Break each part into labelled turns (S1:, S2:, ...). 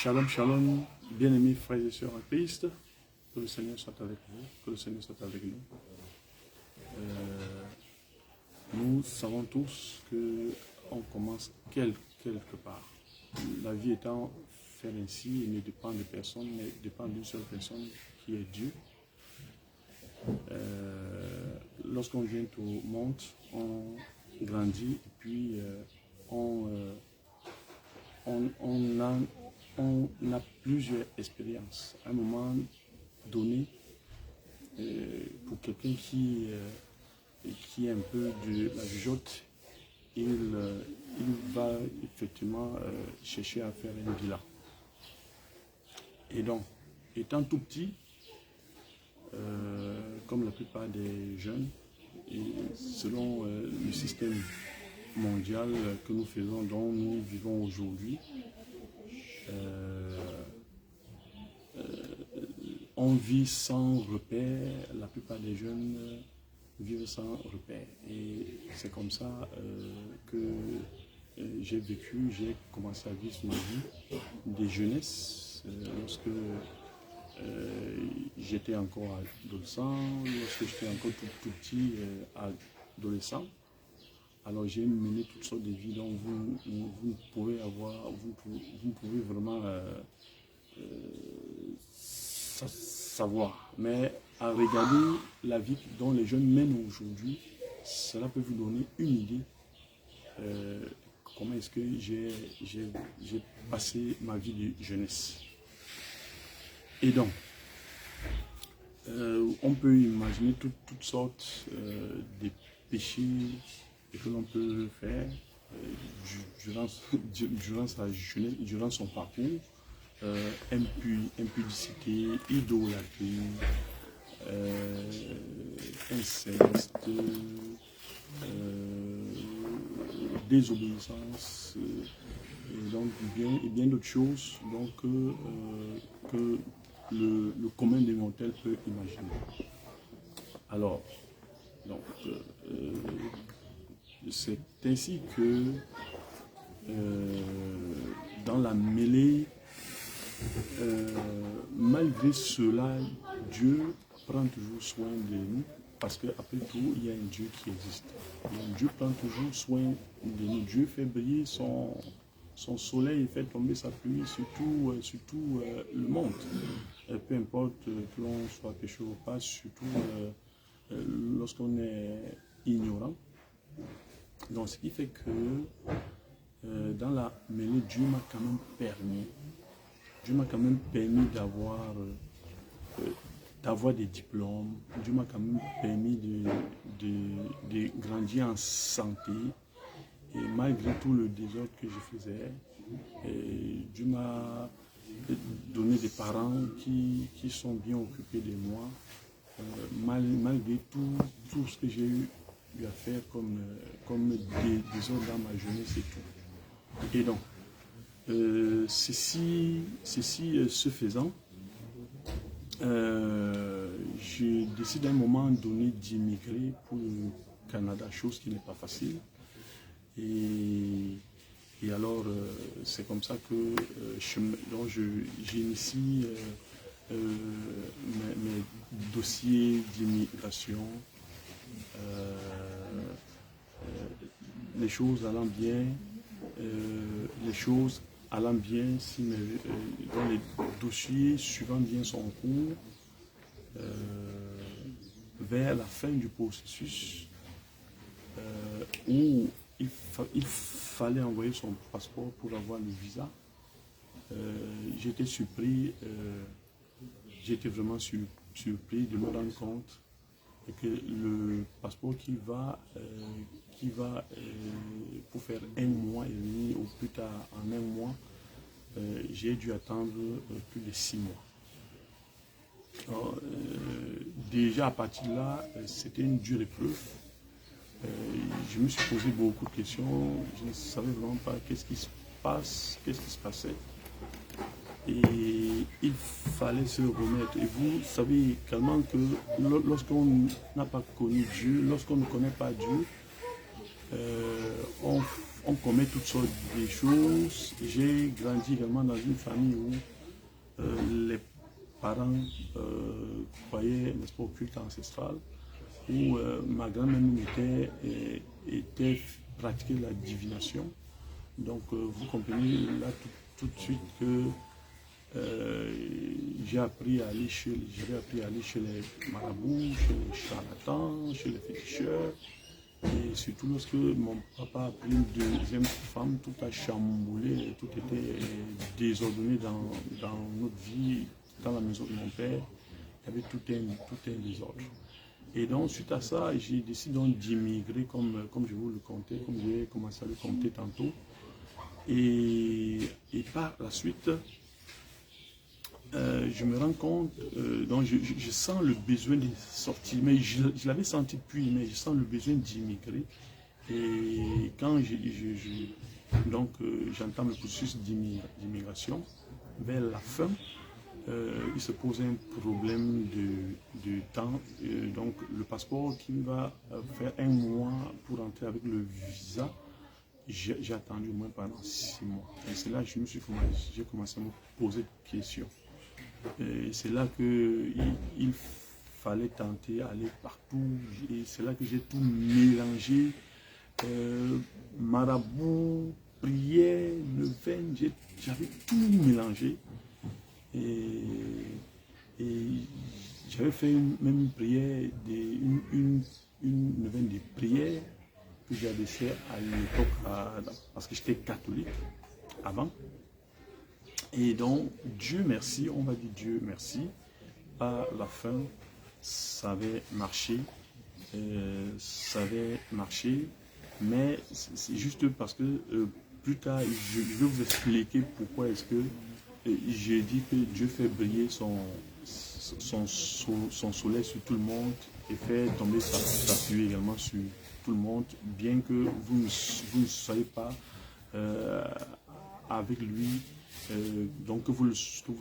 S1: Shalom, shalom, bien-aimés frères et sœurs en Christ, que le Seigneur soit avec vous, que le Seigneur soit avec nous. Nous savons tous qu'on commence quelque part. La vie étant faite ainsi, il ne dépend de personne, mais dépend d'une seule personne qui est Dieu. Lorsqu'on vient au monde, on grandit et puis on a plusieurs expériences. À un moment donné, pour quelqu'un qui est un peu de la jugeote, il va effectivement chercher à faire un bilan. Et donc, étant tout petit, comme la plupart des jeunes, et selon le système mondial que nous faisons, dont nous vivons aujourd'hui, on vit sans repère. La plupart des jeunes vivent sans repère. Et c'est comme ça que j'ai vécu, j'ai commencé à vivre ma vie de jeunesse lorsque j'étais encore adolescent, lorsque j'étais encore tout petit adolescent. Alors j'ai mené toutes sortes de vies dont vous pouvez vraiment savoir. Mais à regarder la vie dont les jeunes mènent aujourd'hui, cela peut vous donner une idée comment est-ce que j'ai passé ma vie de jeunesse. Et donc, on peut imaginer toutes sortes de péchés que l'on peut faire durant sa jeunesse, durant son parcours. Impudicité, idolâtrie, inceste, désobéissance, et donc bien d'autres choses donc, que le commun des mortels peut imaginer. Alors, donc, c'est ainsi que dans la mêlée, malgré cela, Dieu prend toujours soin de nous, parce qu'après tout, il y a un Dieu qui existe. Donc, Dieu prend toujours soin de nous. Dieu fait briller son soleil et fait tomber sa pluie sur tout le monde. Peu importe que l'on soit pécheur ou pas, surtout lorsqu'on est ignorant. Donc, ce qui fait que dans la mêlée, Dieu m'a quand même permis d'avoir des diplômes. Dieu m'a quand même permis de grandir en santé. Et malgré tout le désordre que je faisais, Dieu m'a donné des parents qui sont bien occupés de moi. Malgré tout ce que j'ai eu à faire comme désordre dans ma jeunesse et tout. Et donc, ceci ce faisant, je décide à un moment donné d'immigrer pour le Canada, chose qui n'est pas facile. Et alors, c'est comme ça que j'initie mes dossiers d'immigration, les choses allant bien, dans les dossiers suivant bien son cours, vers la fin du processus, où il fallait envoyer son passeport pour avoir le visa. J'étais surpris, j'étais vraiment surpris de me rendre compte que le passeport qui va pour faire 1 mois et demi ou plus tard en 1 mois, j'ai dû attendre plus de 6 mois. Alors, déjà à partir de là, c'était une dure épreuve. Je me suis posé beaucoup de questions, je ne savais vraiment pas qu'est-ce qui se passait. Et il fallait se remettre. Et vous savez également que lorsqu'on n'a pas connu Dieu, lorsqu'on ne connaît pas Dieu, on commet toutes sortes de choses. J'ai grandi également dans une famille où les parents croyaient, n'est-ce pas, au culte ancestral, où ma grand-mère nous était pratiquer la divination. Donc vous comprenez là tout de suite que j'avais appris à aller chez les marabouts, chez les charlatans, chez les féticheurs. Et surtout lorsque mon papa a pris une deuxième femme, tout a chamboulé, tout était désordonné dans notre vie, dans la maison de mon père. Il y avait tout un désordre. Et donc, suite à ça, j'ai décidé d'immigrer, comme je vous le comptais, comme j'ai commencé à le compter tantôt. Et par la suite, je me rends compte, donc je sens le besoin de sortir, mais je l'avais senti depuis, mais je sens le besoin d'immigrer. Et quand j'entends le processus d'immigration, vers la fin, il se pose un problème de temps. Donc le passeport qui va faire un mois pour entrer avec le visa, j'ai attendu au moins pendant 6 mois. Et c'est là que j'ai commencé à me poser des questions. C'est là qu'il fallait tenter d'aller partout. Et c'est là que j'ai tout mélangé. Marabout, prière, neuvaine, j'avais tout mélangé. Et j'avais fait même une prière, une neuvaine de prière que j'avais fait à l'époque, parce que j'étais catholique avant. Et donc, Dieu merci, on va dire Dieu merci, à la fin, ça avait marché, mais c'est juste parce que plus tard, je vais vous expliquer pourquoi est-ce que j'ai dit que Dieu fait briller son soleil sur tout le monde et fait tomber sa pluie également sur tout le monde, bien que vous ne soyez pas avec lui. Donc que vous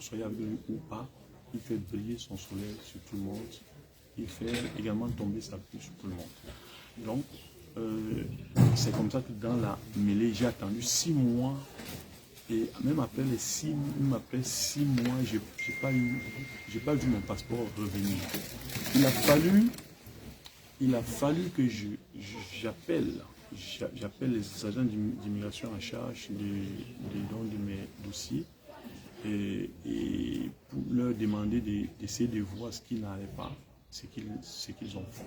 S1: soyez avec lui ou pas, il fait briller son soleil sur tout le monde. Il fait également tomber sa pluie sur tout le monde. Donc, c'est comme ça que dans la mêlée, j'ai attendu 6 mois. Et même après les 6 mois, j'ai pas vu mon passeport revenir. Il a fallu que j'appelle les agents d'immigration en charge de mes dossiers et pour leur demander d'essayer de voir ce qui n'allait pas, ce qu'ils ont fait.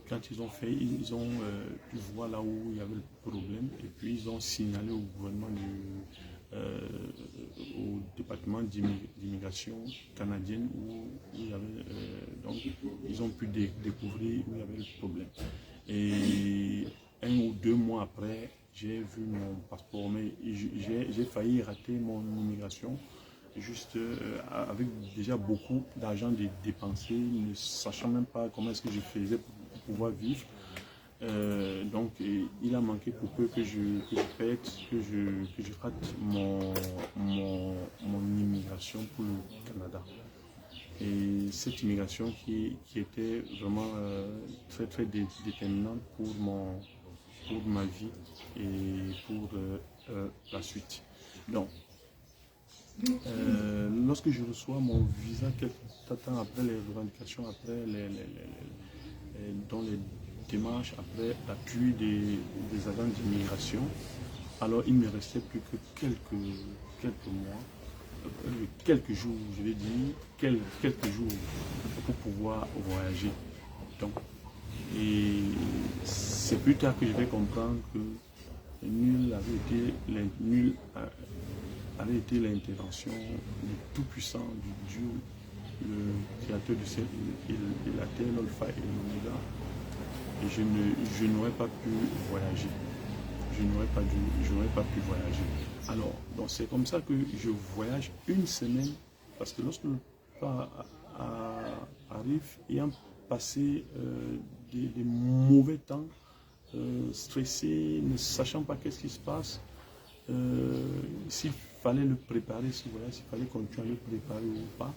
S1: Quand ils ont fait, ils ont pu voir là où il y avait le problème et puis ils ont signalé au gouvernement au département d'immigration canadienne où il y avait, donc ils ont pu découvrir où il y avait le problème. Et 1 ou 2 mois après, j'ai vu mon passeport, mais j'ai failli rater mon immigration, juste avec déjà beaucoup d'argent dépensé, ne sachant même pas comment est-ce que je faisais pour pouvoir vivre. Donc il a manqué pour peu que je pète, que je rate mon immigration pour le Canada. Et cette immigration qui était vraiment très très déterminante pour ma vie et pour la suite. Donc, lorsque je reçois mon visa, quelques temps après les revendications, après dans les démarches, après l'appui des agents d'immigration, alors il ne me restait plus que quelques mois, quelques jours, je vais dire, quelques jours pour pouvoir voyager. Donc, et c'est plus tard que je vais comprendre que nul avait été l'intervention du Tout-Puissant, du Dieu, le Créateur du ciel et de la terre, l'Alpha et l'Oméga. Et je n'aurais pas pu voyager. Je n'aurais pas pu voyager. Alors, c'est comme ça que je voyage une semaine, parce que lorsque le pas arrive, ayant passé des mauvais temps, stressé, ne sachant pas qu'est-ce qui se passe, s'il fallait le préparer, s'il fallait continuer à le préparer ou pas.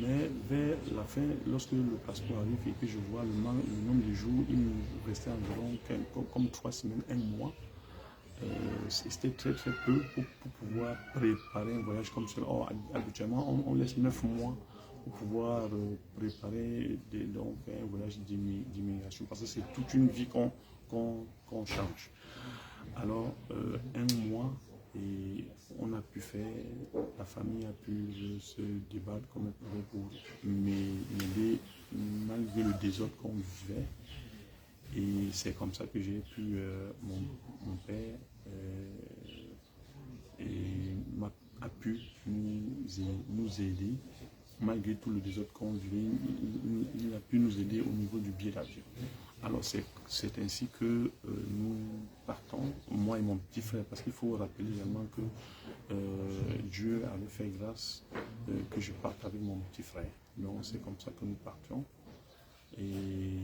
S1: Mais vers la fin, lorsque le passeport arrive et que je vois le nombre de jours, il me restait environ comme 3 semaines, 1 mois. c'était très très peu pour pouvoir préparer un voyage comme cela. Or, habituellement, on laisse 9 mois pour pouvoir préparer donc, un voyage d'immigration, parce que c'est toute une vie qu'on change. Alors, un mois, et on a pu faire, la famille a pu se débattre comme elle pouvait pour m'aider malgré le désordre qu'on vivait. Et c'est comme ça que j'ai pu, mon père a pu nous aider, malgré tout le désordre qu'on vivait, il a pu nous aider au niveau du billet d'avion. Alors c'est ainsi que nous partons, moi et mon petit frère, parce qu'il faut rappeler également que Dieu avait fait grâce que je parte avec mon petit frère. Donc c'est comme ça que nous partions. Et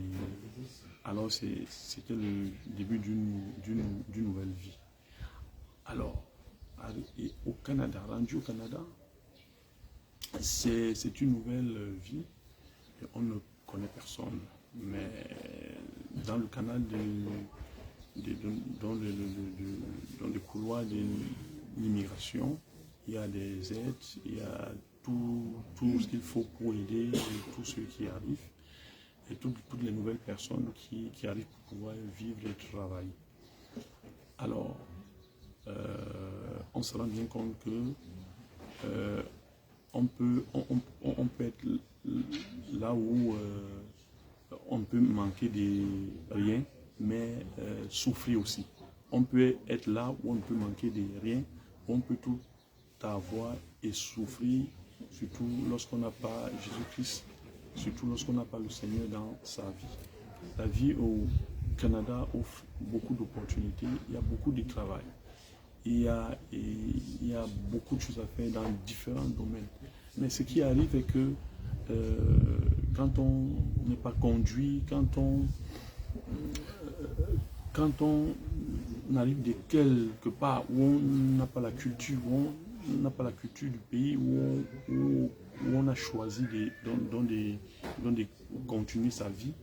S1: alors c'était le début d'une nouvelle vie. Alors, au Canada, rendu au Canada, c'est une nouvelle vie. Et on ne connaît personne. Mais dans le canal, dans le couloir de l'immigration, il y a des aides, il y a tout ce qu'il faut pour aider tous ceux qui arrivent et toutes les nouvelles personnes qui arrivent pour pouvoir vivre et travailler. Alors, on se rend bien compte que on peut être là où on peut manquer de rien, mais souffrir aussi. On peut être là où on peut manquer de rien, on peut tout avoir et souffrir, surtout lorsqu'on n'a pas Jésus-Christ, surtout lorsqu'on n'a pas le Seigneur dans sa vie. La vie au Canada offre beaucoup d'opportunités, il y a beaucoup de travail. Il y a beaucoup de choses à faire dans différents domaines. Mais ce qui arrive est que quand on n'est pas conduit, quand on arrive de quelque part où on n'a pas la culture, où on n'a pas la culture du pays, où on a choisi de continuer sa vie,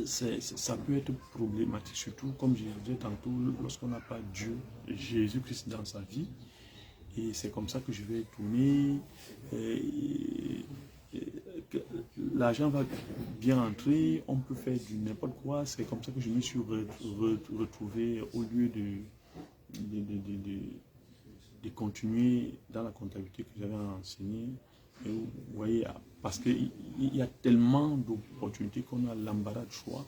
S1: ça peut être problématique, surtout comme je disais tantôt, lorsqu'on n'a pas Dieu, Jésus-Christ dans sa vie. Et c'est comme ça que je vais tourner. L'argent va bien entrer, on peut faire du n'importe quoi. C'est comme ça que je me suis retrouvé au lieu de continuer dans la comptabilité que j'avais enseignée. Et vous voyez, parce qu'il y a tellement d'opportunités qu'on a l'embarras de choix,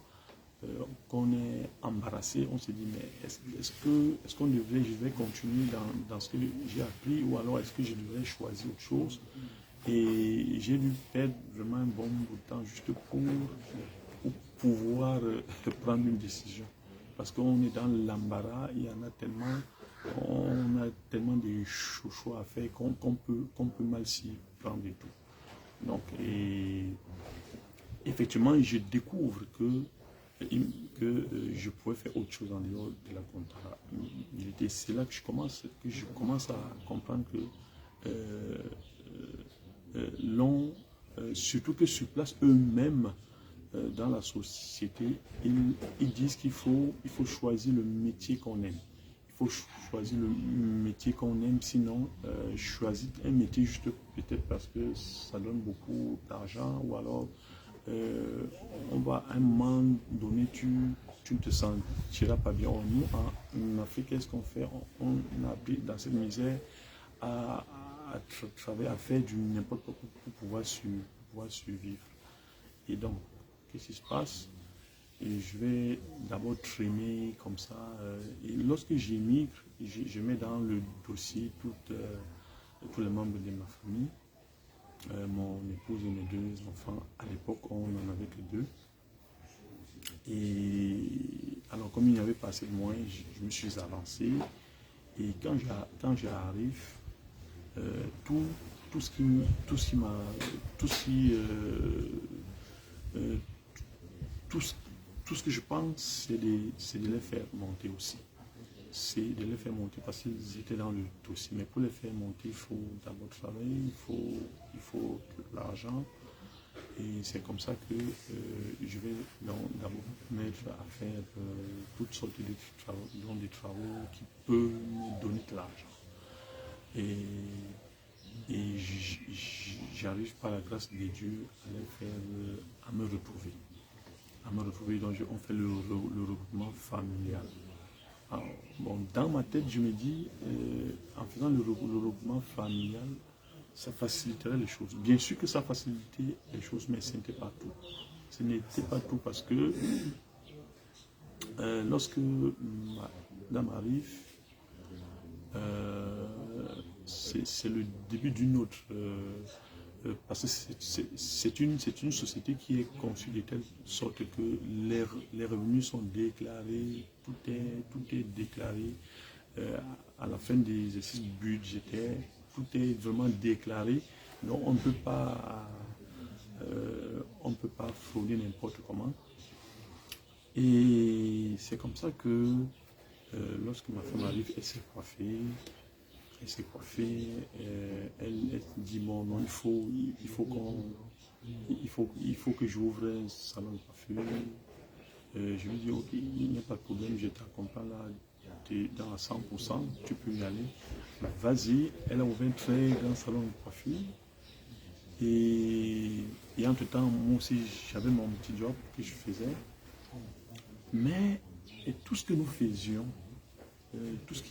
S1: qu'on est embarrassé, on se dit mais est-ce qu'on devrait, je vais continuer dans ce que j'ai appris, ou alors est-ce que je devrais choisir autre chose? Et j'ai dû perdre vraiment un bon bout de temps juste pour pouvoir prendre une décision, parce qu'on est dans l'embarras, il y en a tellement, on a tellement de choix à faire qu'on peut mal s'y prendre et tout. Donc, effectivement, je découvre que je pouvais faire autre chose en dehors de la comptabilité. C'est là que je commence à comprendre que surtout que sur place eux-mêmes, dans la société, ils disent qu'il faut choisir le métier qu'on aime. Il faut choisir le métier qu'on aime, sinon choisir un métier juste peut-être parce que ça donne beaucoup d'argent, ou alors on va à un moment donné, tu ne te sentiras pas bien. Nous, en Afrique, qu'est-ce qu'on fait? On a appris dans cette misère à travailler, à faire du n'importe quoi pour pouvoir survivre. Et donc, qu'est-ce qui se passe? Et je vais d'abord trimer comme ça. Et lorsque j'émigre, je mets dans le dossier tous les membres de ma famille. Mon épouse et mes 2 enfants. À l'époque, on n'en avait que 2. Et alors, comme il n'y avait pas assez de moyens, je me suis avancé. Et quand j'arrive, tout ce que je pense, c'est de les faire monter aussi. C'est de les faire monter parce qu'ils étaient dans le dossier. Mais pour les faire monter, il faut d'abord travailler, il faut l'argent. Et c'est comme ça que je vais d'abord mettre à faire toutes sortes de travaux qui peuvent me donner de l'argent. Et j'arrive par la grâce de Dieu à les faire, à me retrouver. Donc on fait le regroupement familial. Alors, bon, dans ma tête, je me dis, en faisant le regroupement familial, ça faciliterait les choses. Bien sûr que ça facilitait les choses, mais ce n'était pas tout. Ce n'était pas tout parce que lorsque madame arrive, c'est le début d'une autre. Parce que c'est une société qui est conçue de telle sorte que les revenus sont déclarés, tout est déclaré à la fin des exercices budgétaires, tout est vraiment déclaré. Donc on ne peut pas frauder n'importe comment. Et c'est comme ça que lorsque ma femme arrive, elle s'est coiffée. Elle dit bon non, il faut que j'ouvre un salon de coiffure. Je lui dis ok, il n'y a pas de problème, je t'accompagne là, tu es dans à 100%, tu peux y aller. Vas-y, elle a ouvert un très grand salon de coiffure. Et entre temps, moi aussi j'avais mon petit job que je faisais. Mais tout ce que nous faisions, tout ce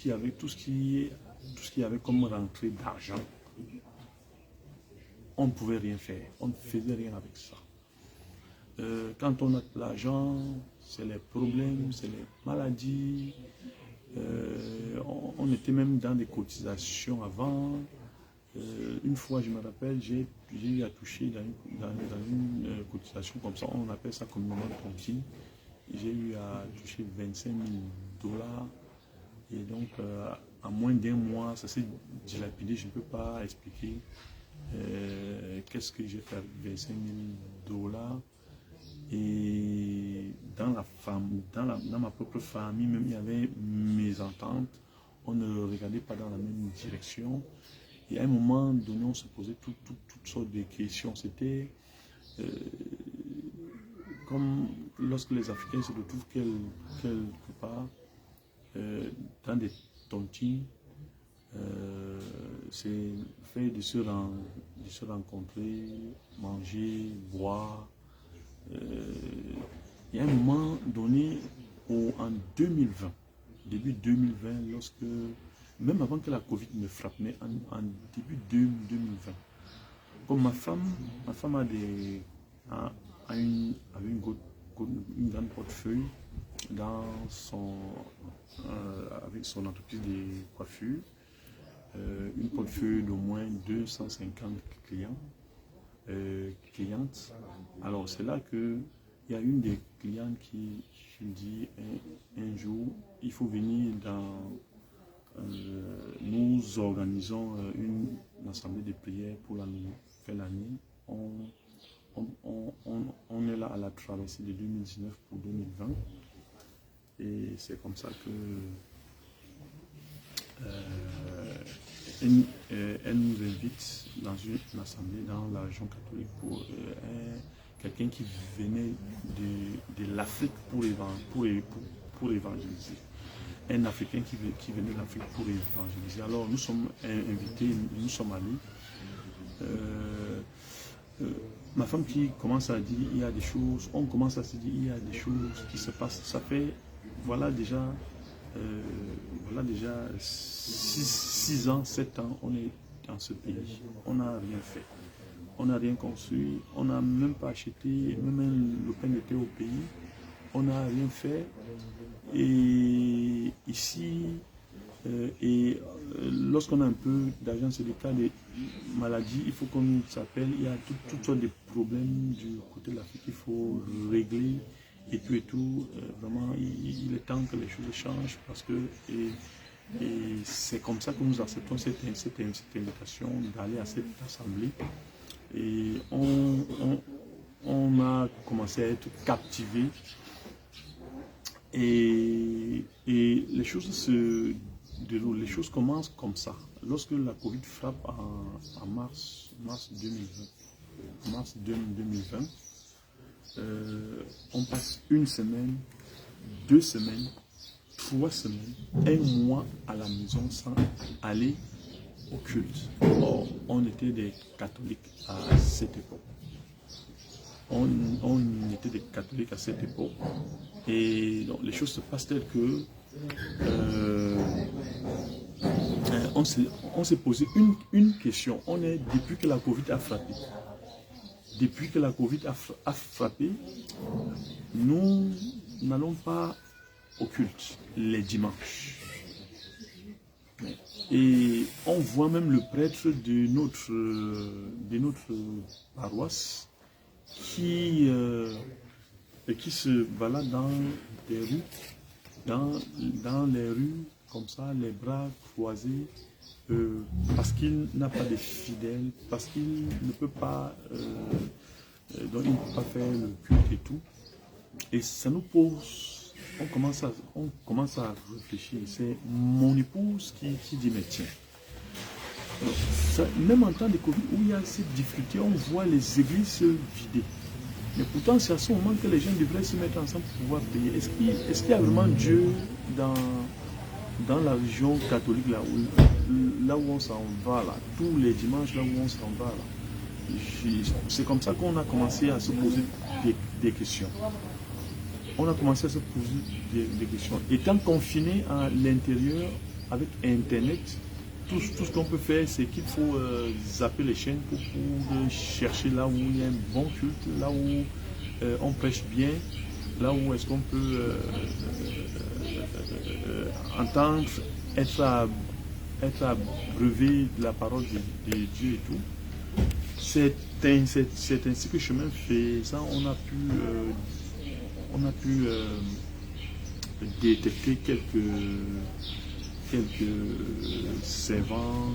S1: qui avait comme rentrée d'argent, on ne pouvait rien faire, on ne faisait rien avec ça. Quand on a de l'argent, c'est les problèmes, c'est les maladies. On était même dans des cotisations avant. Une fois, je me rappelle, j'ai eu à toucher dans une cotisation comme ça, on appelle ça communément tontine. J'ai eu à toucher 25 000 $. Et donc, en moins d'un mois, ça s'est dilapidé. Je ne peux pas expliquer qu'est-ce que j'ai fait avec 25 000 $. Et dans ma propre famille, même il y avait mes ententes. On ne regardait pas dans la même direction. Et à un moment donné, on se posait toutes sortes de questions. C'était comme lorsque les Africains se retrouvent quelque part dans des tontines, c'est fait de se rencontrer, manger, boire. Il y a un moment donné, en 2020, début 2020, lorsque, même avant que la Covid ne frappe, mais en début 2020, comme ma femme avait une grande portefeuille avec son entreprise de coiffure, une portefeuille d'au moins 250 clientes. Alors c'est là que il y a une des clientes qui dit un jour, il faut venir nous organisons une assemblée de prières pour la nouvelle année. On est là à la traversée de 2019 pour 2020. Et c'est comme ça que elle nous invite dans une assemblée dans la région catholique pour quelqu'un qui venait de l'Afrique pour évangéliser. Un Africain qui venait de l'Afrique pour évangéliser. Alors nous sommes invités, nous sommes allés. Ma femme qui commence à dire il y a des choses, on commence à se dire il y a des choses qui se passent. Ça fait, voilà déjà 6 ans, 7 ans, on est dans ce pays. On n'a rien fait. On n'a rien construit. On n'a même pas acheté, même un lopin de thé au pays. On n'a rien fait. Et ici, lorsqu'on a un peu d'argent, c'est le cas des maladies, il faut qu'on nous appelle. Il y a toutes sortes de problèmes du côté de l'Afrique qu'il faut régler. Et tout, vraiment, il est temps que les choses changent parce que c'est comme ça que nous acceptons cette invitation d'aller à cette assemblée. Et on a commencé à être captivés et les choses se de l'eau. Les choses commencent comme ça. Lorsque la Covid frappe en mars 2020, mars 2020, on passe une semaine, 2 semaines, 3 semaines, 1 mois à la maison sans aller au culte. Or, on était des catholiques à cette époque. On était des catholiques à cette époque. Et donc, les choses se passent telles que on s'est posé une question. Depuis que la Covid a frappé, nous n'allons pas au culte les dimanches. Et on voit même le prêtre de notre paroisse qui se balade dans des rues, dans les rues, comme ça, les bras croisés, parce qu'il n'a pas de fidèles, parce qu'il ne peut pas, donc il ne peut pas faire le culte et tout. Et ça nous pose, on commence à réfléchir. C'est mon épouse qui dit, mais tiens, ça, même en temps de Covid, où il y a cette difficulté, on voit les églises se vider. Mais pourtant, c'est à ce moment que les gens devraient se mettre ensemble pour pouvoir prier. Est-ce qu'il y a vraiment Dieu dans la région catholique, là où on s'en va, là, tous les dimanches, là où on s'en va, là? C'est comme ça qu'on a commencé à se poser des questions. On a commencé à se poser des questions. Étant confiné à l'intérieur avec Internet, tout ce qu'on peut faire, c'est qu'il faut zapper les chaînes pour chercher là où il y a un bon culte, là où on prêche bien, là où est-ce qu'on peut entendre, être abreuvé de la parole de Dieu et tout. C'est ainsi que chemin faisant, on a pu détecter quelques servants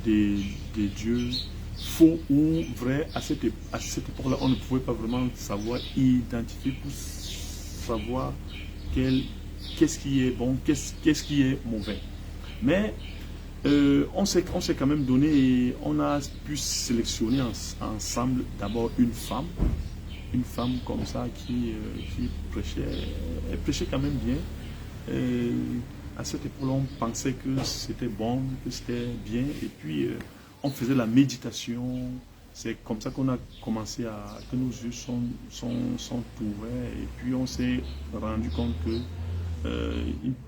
S1: des dieux faux ou vrais. À cette époque-là, on ne pouvait pas vraiment savoir identifier pour savoir qu'est-ce qui est bon, qu'est-ce qui est mauvais. Mais on s'est quand même donné et on a pu sélectionner ensemble d'abord une femme comme ça qui prêchait, elle prêchait quand même bien. Et à cette époque, on pensait que c'était bon, que c'était bien, et puis on faisait la méditation. C'est comme ça qu'on a commencé que nos yeux sont ouverts, et puis on s'est rendu compte que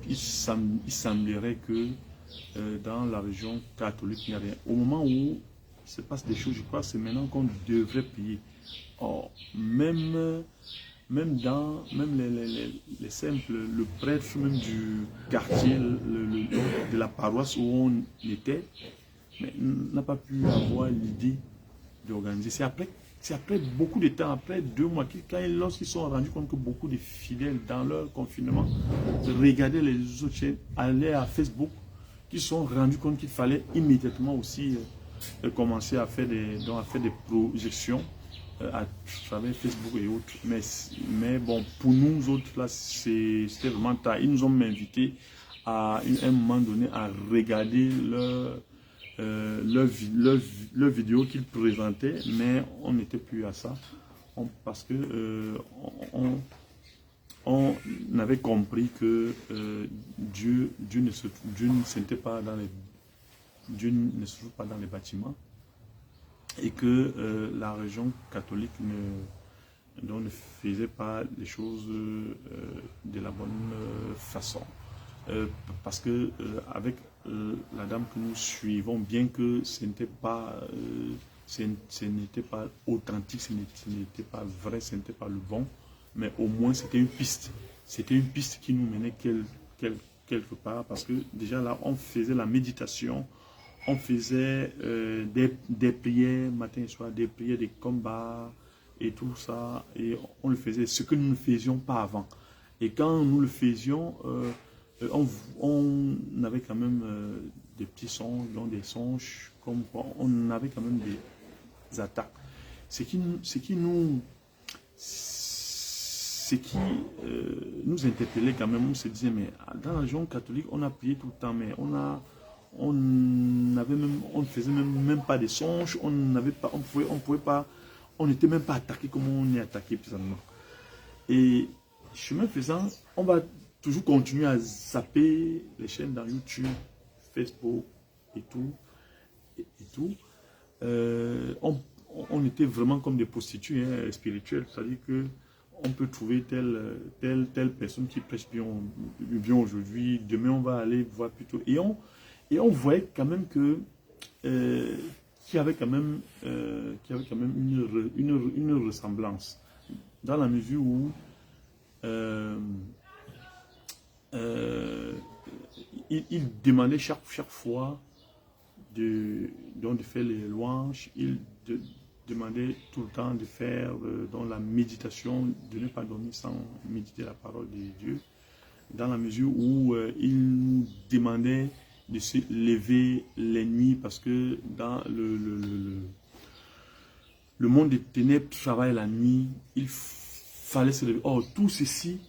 S1: il semblerait que dans la région catholique, il n'y a rien. Au moment où il se passe des choses, je crois que c'est maintenant qu'on devrait prier. Or, même les simples, le prêtre même du quartier, de la paroisse où on était, n'a pas pu avoir l'idée d'organiser. C'est après beaucoup de temps, après 2 mois, lorsqu'ils se sont rendus compte que beaucoup de fidèles dans leur confinement regardaient les autres chaînes, allaient à Facebook, qu'ils se sont rendus compte qu'il fallait immédiatement aussi commencer à faire des projections à travers Facebook et autres. Mais bon, pour nous autres, là, c'était vraiment tard. Ils nous ont invités à un moment donné à regarder leur vidéo qu'ils présentaient, mais on n'était plus à ça. Parce que on avait compris que Dieu ne se pas dans les bâtiments, et que la région catholique ne faisait pas les choses de la bonne façon. Parce que avec la dame que nous suivons, bien que ce n'était pas authentique, ce n'était pas vrai, ce n'était pas le bon, mais au moins c'était une piste. C'était une piste qui nous menait quelque part, parce que déjà là, on faisait la méditation, on faisait des prières matin et soir, des prières, des combats et tout ça, et on le faisait, ce que nous ne faisions pas avant. Et quand nous le faisions, on avait quand même des petits songes, des songes, comme quoi on avait quand même des attaques. Ce qui
S2: ce qui nous interpellait quand même, on se disait, mais dans la religion catholique, on a prié tout le temps, mais on ne faisait même pas des songes, on pouvait pas, on n'était même pas attaqué comme on est attaqué présentement. Et chemin faisant, on va toujours continuer à zapper les chaînes dans YouTube, Facebook et tout. Et tout. On était vraiment comme des prostituées spirituelles, c'est-à-dire que on peut trouver telle personne qui prêche bien aujourd'hui, demain on va aller voir plutôt. Et on voyait quand même que qu'il y avait quand même une ressemblance, dans la mesure où il demandait chaque fois de faire les louanges, il demandait tout le temps de faire dans la méditation, de ne pas dormir sans méditer la parole de Dieu, dans la mesure où il nous demandait de se lever les nuits, parce que dans le monde des ténèbres travaille la nuit, il fallait se lever. Or, tout ceci,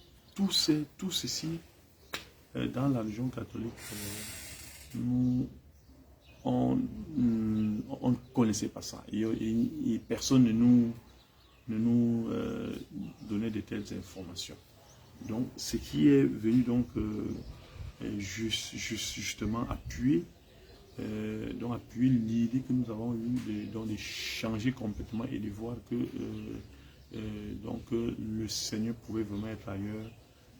S2: dans la religion catholique, on ne connaissait pas ça. Et personne ne nous donnait de telles informations. Donc, ce qui est venu donc justement appuyer l'idée que nous avons eue de changer complètement et de voir que le Seigneur pouvait vraiment être ailleurs,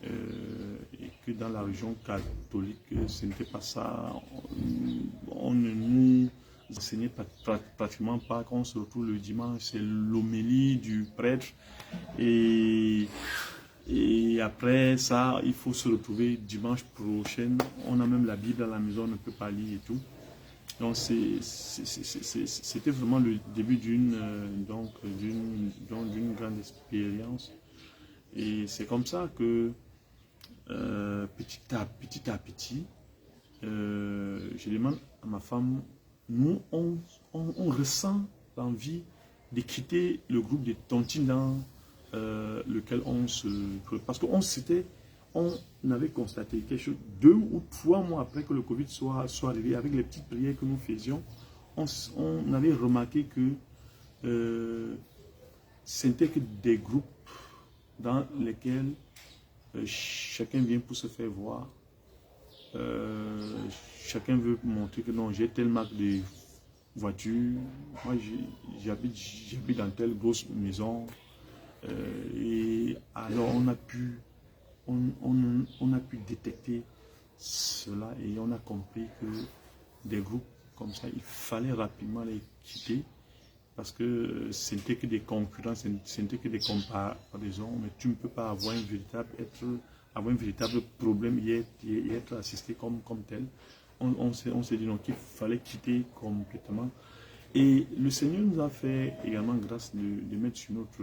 S2: et que dans la religion catholique, ce n'était pas ça. On ne nous enseignait pratiquement pas. Quand on se retrouve le dimanche, c'est l'homélie du prêtre, et après ça, il faut se retrouver dimanche prochain. On a même la Bible à la maison, on ne peut pas lire et tout. Donc c'était vraiment le début d'une grande expérience. Et c'est comme ça que petit à petit, je demande à ma femme, nous on ressent l'envie de quitter le groupe de tontines dans lequel on se... Parce qu'on avait constaté quelque chose, 2 ou 3 mois après que le Covid soit arrivé, avec les petites prières que nous faisions, on avait remarqué que c'était que des groupes dans lesquels chacun vient pour se faire voir. Chacun veut montrer que non, j'ai telle marque de voiture, moi j'habite dans telle grosse maison. Et alors on a pu détecter cela, et on a compris que des groupes comme ça, il fallait rapidement les quitter, parce que ce n'était que des concurrents, ce n'était que des comparaisons, mais tu ne peux pas avoir un véritable problème et être assisté comme tel. On s'est dit donc qu'il fallait quitter complètement. Et le Seigneur nous a fait également grâce de mettre sur notre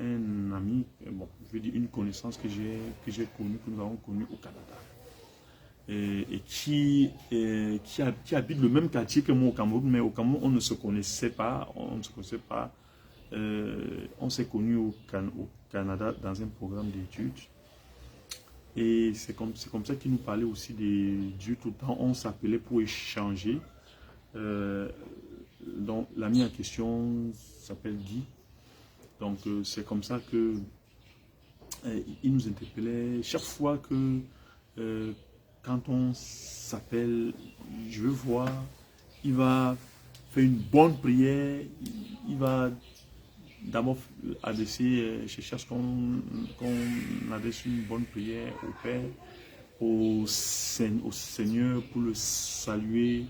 S2: un ami, bon, je veux dire une connaissance que j'ai connue, que nous avons connue au Canada, et qui habite le même quartier que moi au Cameroun, mais au Cameroun on ne se connaissait pas, on s'est connus au Canada dans un programme d'études. Et c'est comme ça qu'il nous parlait aussi de Dieu tout le temps. On s'appelait pour échanger. Donc l'ami en question s'appelle Guy. Donc c'est comme ça que il nous interpellait chaque fois que quand on s'appelle, je veux voir, il va faire une bonne prière, il va d'abord adresser, je cherche qu'on adresse une bonne prière au Père, au Seigneur, pour le saluer,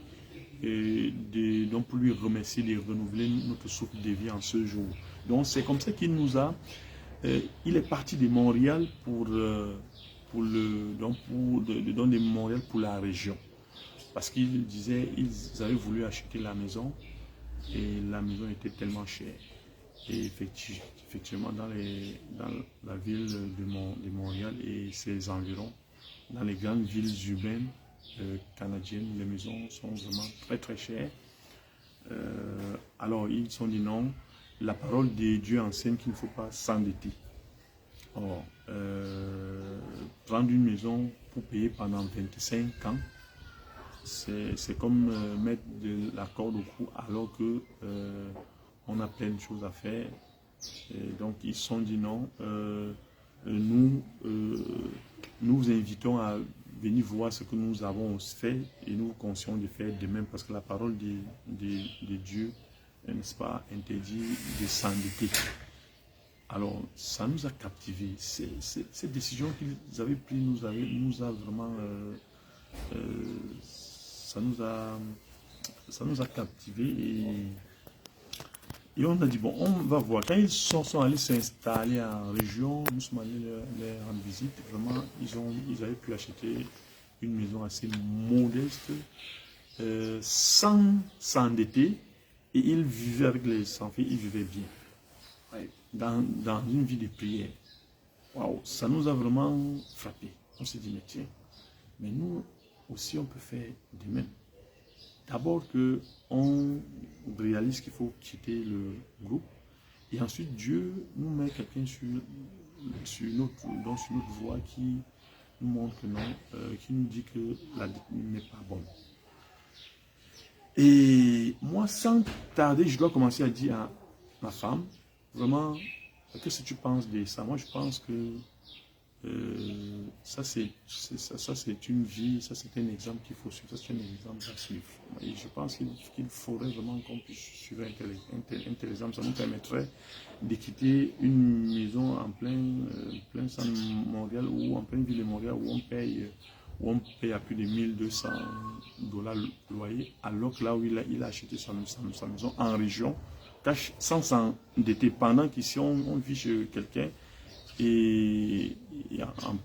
S2: donc pour lui remercier de renouveler notre souffle de vie en ce jour. Donc c'est comme ça qu'il nous a, il est parti de Montréal de Montréal pour la région, parce qu'il disait ils avaient voulu acheter la maison, et la maison était tellement chère. Et effectivement dans la ville de Montréal et ses environs, dans les grandes villes urbaines canadiennes, les maisons sont vraiment très très chères. Alors ils se sont dit non, la parole de Dieu enseigne qu'il ne faut pas s'endetter. Or, prendre une maison pour payer pendant 25 ans, c'est comme mettre de la corde au cou alors que on a plein de choses à faire. Et donc ils se sont dit non, nous vous invitons à venir voir ce que nous avons fait et nous conscients de faire de même parce que la parole de Dieu, n'est-ce pas, interdit de s'endetter. Alors, ça nous a captivés. Cette décision qu'ils avaient prise nous a vraiment... ça nous a captivés et on a dit, bon, on va voir. Quand ils sont allés s'installer en région, nous sommes allés les rendre visite. Vraiment, ils avaient pu acheter une maison assez modeste, sans s'endetter. Et ils vivaient avec les enfants, ils vivaient bien. Dans une vie de prière. Waouh, ça nous a vraiment frappé. On s'est dit, mais tiens, mais nous aussi on peut faire de même. D'abord qu'on réalise qu'il faut quitter le groupe et ensuite Dieu nous met quelqu'un sur notre voie qui nous montre que non, qui nous dit que la détenue n'est pas bonne. Et moi, sans tarder, je dois commencer à dire à ma femme, vraiment, qu'est-ce que tu penses de ça? Moi, je pense que ça, c'est une vie, ça, c'est un exemple qu'il faut suivre, ça, c'est un exemple à suivre. Et je pense qu'il faudrait vraiment qu'on puisse suivre un tel exemple. Ça nous permettrait de quitter une maison en plein centre de Montréal ou en pleine ville de Montréal où on paye à plus de $1200 le loyer, alors que là où il a acheté sa maison en région, sans s'endetter, pendant qu'ici on vit chez quelqu'un et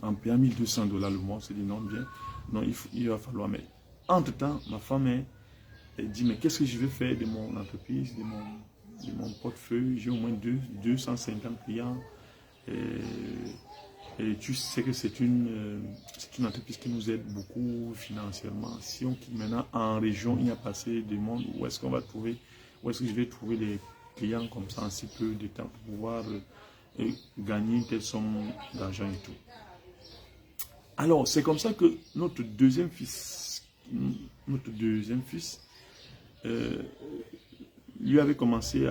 S2: en payant $1200 le mois, on s'est dit non, bien, non, il va falloir. Mais entre-temps, ma femme elle dit, mais qu'est-ce que je vais faire de mon entreprise, de mon portefeuille? J'ai au moins 250 clients. Et tu sais que c'est une entreprise qui nous aide beaucoup financièrement. Si on quitte maintenant en région, il y a passé des mondes, où est-ce qu'on va trouver, où est-ce que je vais trouver des clients comme ça en si peu de temps pour pouvoir gagner une telle somme d'argent et tout. Alors, c'est comme ça que notre deuxième fils, lui avait commencé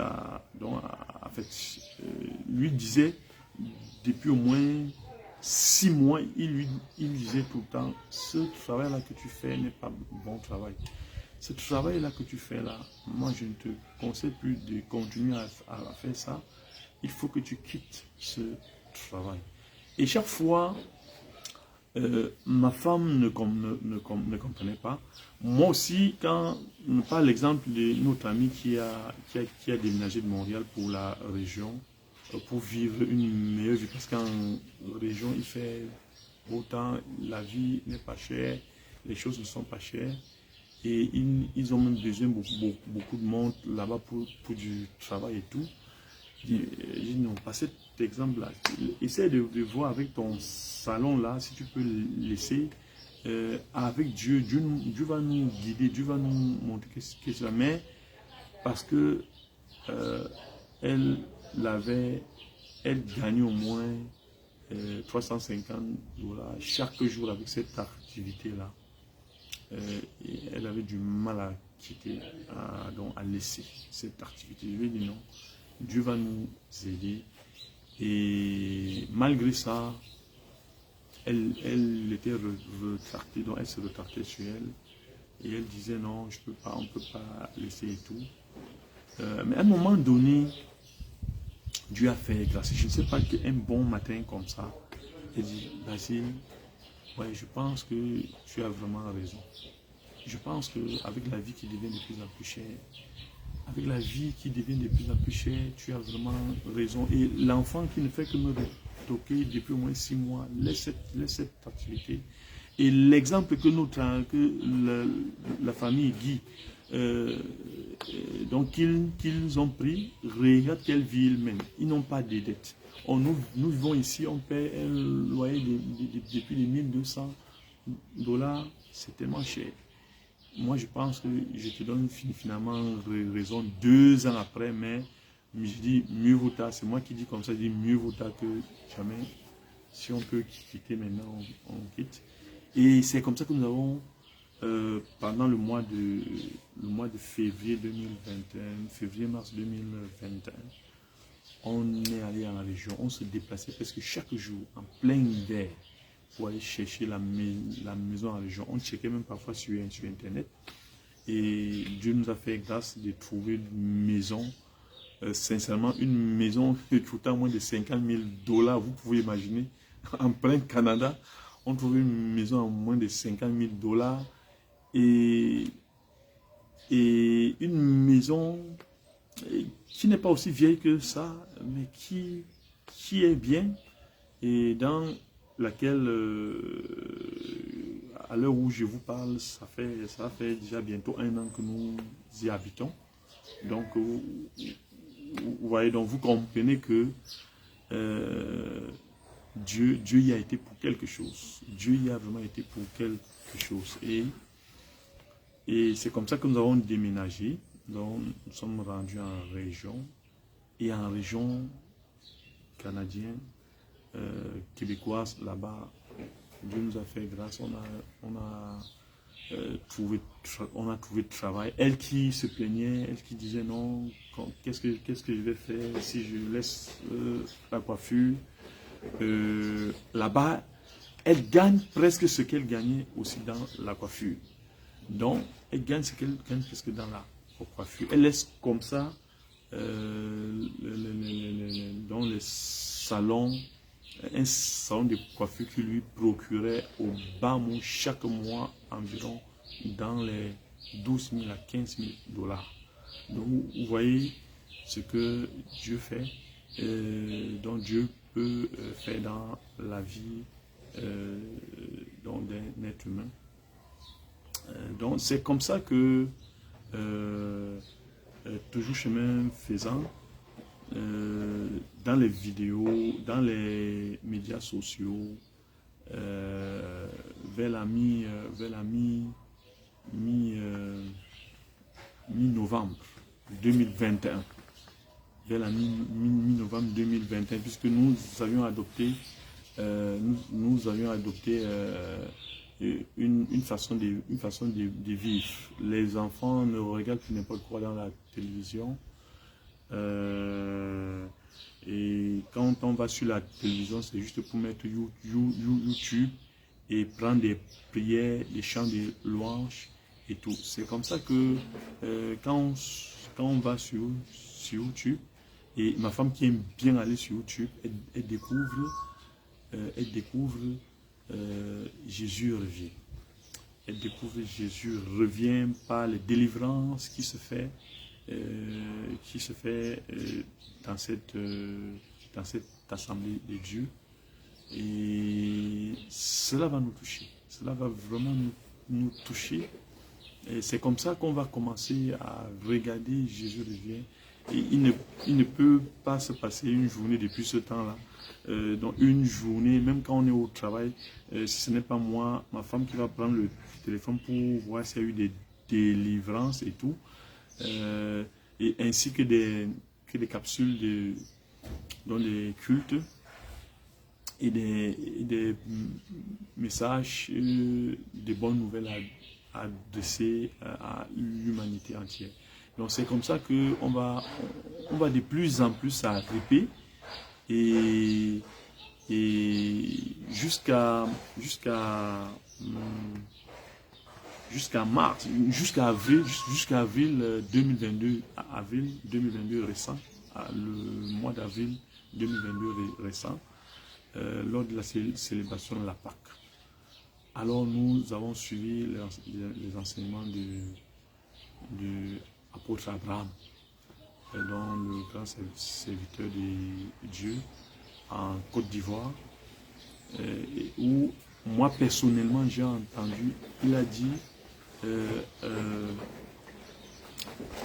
S2: lui disait, depuis au moins 6 mois, il disait tout le temps, ce travail-là que tu fais n'est pas bon travail. Ce travail-là que tu fais là, moi je ne te conseille plus de continuer à faire ça. Il faut que tu quittes ce travail. Et chaque fois, ma femme ne comprenait pas. Moi aussi, quand on parle l'exemple de notre ami qui a déménagé de Montréal pour la région, pour vivre une meilleure vie, parce qu'en région, il fait beau temps, la vie n'est pas chère, les choses ne sont pas chères, et ils ont même besoin beaucoup de monde là-bas pour du travail et tout. Je dis non, pas cet exemple-là. Essaie de voir avec ton salon là, si tu peux le laisser avec Dieu. Dieu va nous guider, Dieu va nous montrer qu'est-ce que c'est. Mais parce que elle gagnait au moins $350 chaque jour avec cette activité-là. Et elle avait du mal à quitter, à laisser cette activité. Je lui ai dit non. Dieu va nous aider. Et malgré ça, elle était retractée, donc elle se retractait sur elle. Et elle disait non, je peux pas, on ne peut pas laisser et tout. Mais à un moment donné, Dieu a fait grâce. Je ne sais pas qu'un bon matin comme ça, elle dit, Basile, ouais, je pense que tu as vraiment raison. Je pense qu'avec la vie qui devient de plus en plus chère, avec la vie qui devient de plus en plus chère, tu as vraiment raison. Et l'enfant qui ne fait que me retoquer depuis au moins 6 mois, laisse cette activité. Et l'exemple que la famille Guy, donc qu'ils ont pris, regarde quelle vie ils mènent. Ils n'ont pas de dettes. Nous vivons ici, on paie un loyer depuis les $1200. C'est tellement cher. Moi, je pense que je te donne finalement raison 2 ans après, mais je dis mieux vaut tard. C'est moi qui dis comme ça, je dis mieux vaut tard que jamais. Si on peut quitter maintenant, on quitte. Et c'est comme ça que nous avons, pendant le mois de février 2021, février-mars 2021, on est allé en région, on se déplaçait presque chaque jour en plein hiver pour aller chercher la maison en région. On checkait même parfois sur Internet. Et Dieu nous a fait grâce de trouver une maison, sincèrement, une maison qui coûtait moins de 50 000 $. Vous pouvez imaginer, en plein Canada, on trouvait une maison à moins de 50 000 $. Et une maison qui n'est pas aussi vieille que ça, mais qui est bien et dans laquelle, à l'heure où je vous parle, ça fait déjà bientôt 1 an que nous y habitons. Donc, vous voyez, donc vous comprenez que Dieu y a été pour quelque chose. Dieu y a vraiment été pour quelque chose. Et c'est comme ça que nous avons déménagé. Donc, nous sommes rendus en région. Et en région canadienne, québécoise, là-bas, Dieu nous a fait grâce. On a trouvé travail. Elle qui se plaignait, elle qui disait non, qu'est-ce que je vais faire si je laisse la coiffure. Là-bas, elle gagne presque ce qu'elle gagnait aussi dans la coiffure. Donc, elle gagne ce qu'elle gagne presque dans la coiffure. Elle laisse comme ça dans les salons, un salon de coiffure qui lui procurait au bas mot chaque mois environ dans les 12 000 à 15 000 $. Donc, vous voyez ce que Dieu fait, donc Dieu peut faire dans la vie d'un être humain. Donc, c'est comme ça que, toujours chemin faisant, dans les vidéos, dans les médias sociaux, vers la mi-novembre 2021, vers la mi-novembre 2021, puisque nous avions adopté, une façon de vivre. Les enfants ne regardent plus n'importe quoi dans la télévision. Et quand on va sur la télévision, c'est juste pour mettre YouTube et prendre des prières, des chants de louanges et tout. C'est comme ça que quand on va sur YouTube, et ma femme qui aime bien aller sur YouTube, elle découvre Jésus revient. Elle découvre Jésus revient par les délivrances qui se fait dans cette assemblée de Dieu. Et cela va nous toucher. Cela va vraiment nous toucher. Et c'est comme ça qu'on va commencer à regarder Jésus revient. Et il ne peut pas se passer une journée depuis ce temps-là. Donc une journée, même quand on est au travail, si ce n'est pas moi, ma femme qui va prendre le téléphone pour voir s'il y a eu des délivrances et tout. Et ainsi que des capsules dans des cultes et des messages, des bonnes nouvelles à adresser à l'humanité entière. Donc c'est comme ça qu'on va de plus en plus s'agripper et jusqu'à mars, jusqu'à avril 2022, avril 2022 récent, le mois d'avril 2022 récent, lors de la célébration de la Pâque. Alors nous avons suivi les enseignements de l'apôtre Abraham, dont le grand serviteur de Dieu en Côte d'Ivoire, où moi personnellement j'ai entendu, il a dit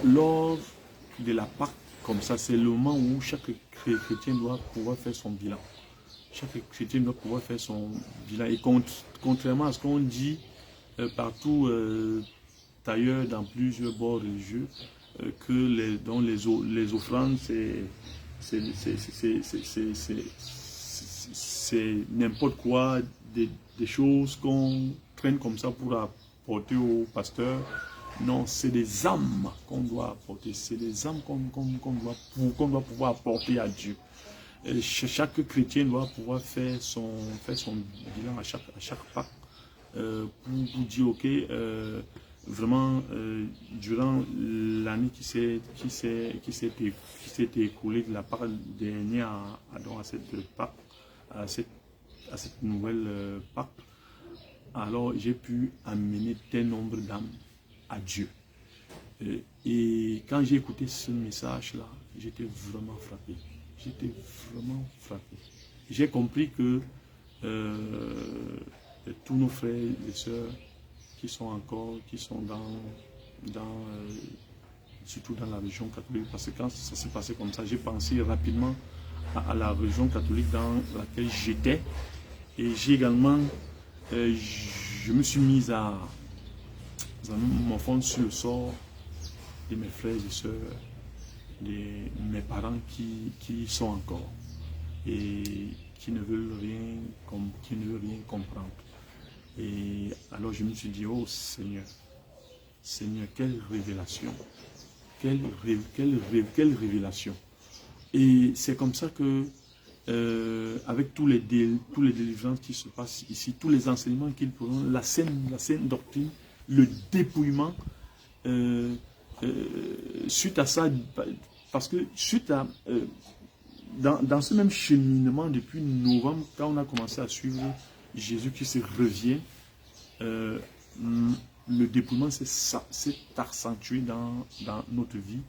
S2: lors de la Pâque, comme ça, c'est le moment où chaque chrétien doit pouvoir faire son bilan. Chaque chrétien doit pouvoir faire son bilan. Et contrairement à ce qu'on dit partout ailleurs dans plusieurs bords religieux, que les offrandes, c'est n'importe quoi, des choses qu'on traîne comme ça pour apporter au pasteur. Non, c'est des âmes qu'on doit apporter, c'est des âmes qu'on doit pouvoir apporter à Dieu. Chaque chrétien doit pouvoir faire son bilan à chaque pas pour dire, ok, vraiment, durant l'année qui s'est écoulée de la part dernière à cette nouvelle Pâque, alors j'ai pu amener tel nombre d'âmes à Dieu. Et quand j'ai écouté ce message-là, j'étais vraiment frappé. J'étais vraiment frappé. J'ai compris que tous nos frères et sœurs qui sont surtout dans la région catholique, parce que quand ça s'est passé comme ça, j'ai pensé rapidement à la région catholique dans laquelle j'étais, et j'ai également, je me suis mis à m'enfoncer sur le sort de mes frères et sœurs, de mes parents qui sont encore et qui ne veulent rien comprendre. Et alors je me suis dit, oh Seigneur, quelle révélation, quelle révélation. Et c'est comme ça que, avec tous les délivrances qui se passent ici, tous les enseignements qu'ils prennent, la saine doctrine, le dépouillement, suite à ça, parce que suite à, dans ce même cheminement depuis novembre, quand on a commencé à suivre Jésus qui se revient, le dépouillement s'est accentué dans notre vie.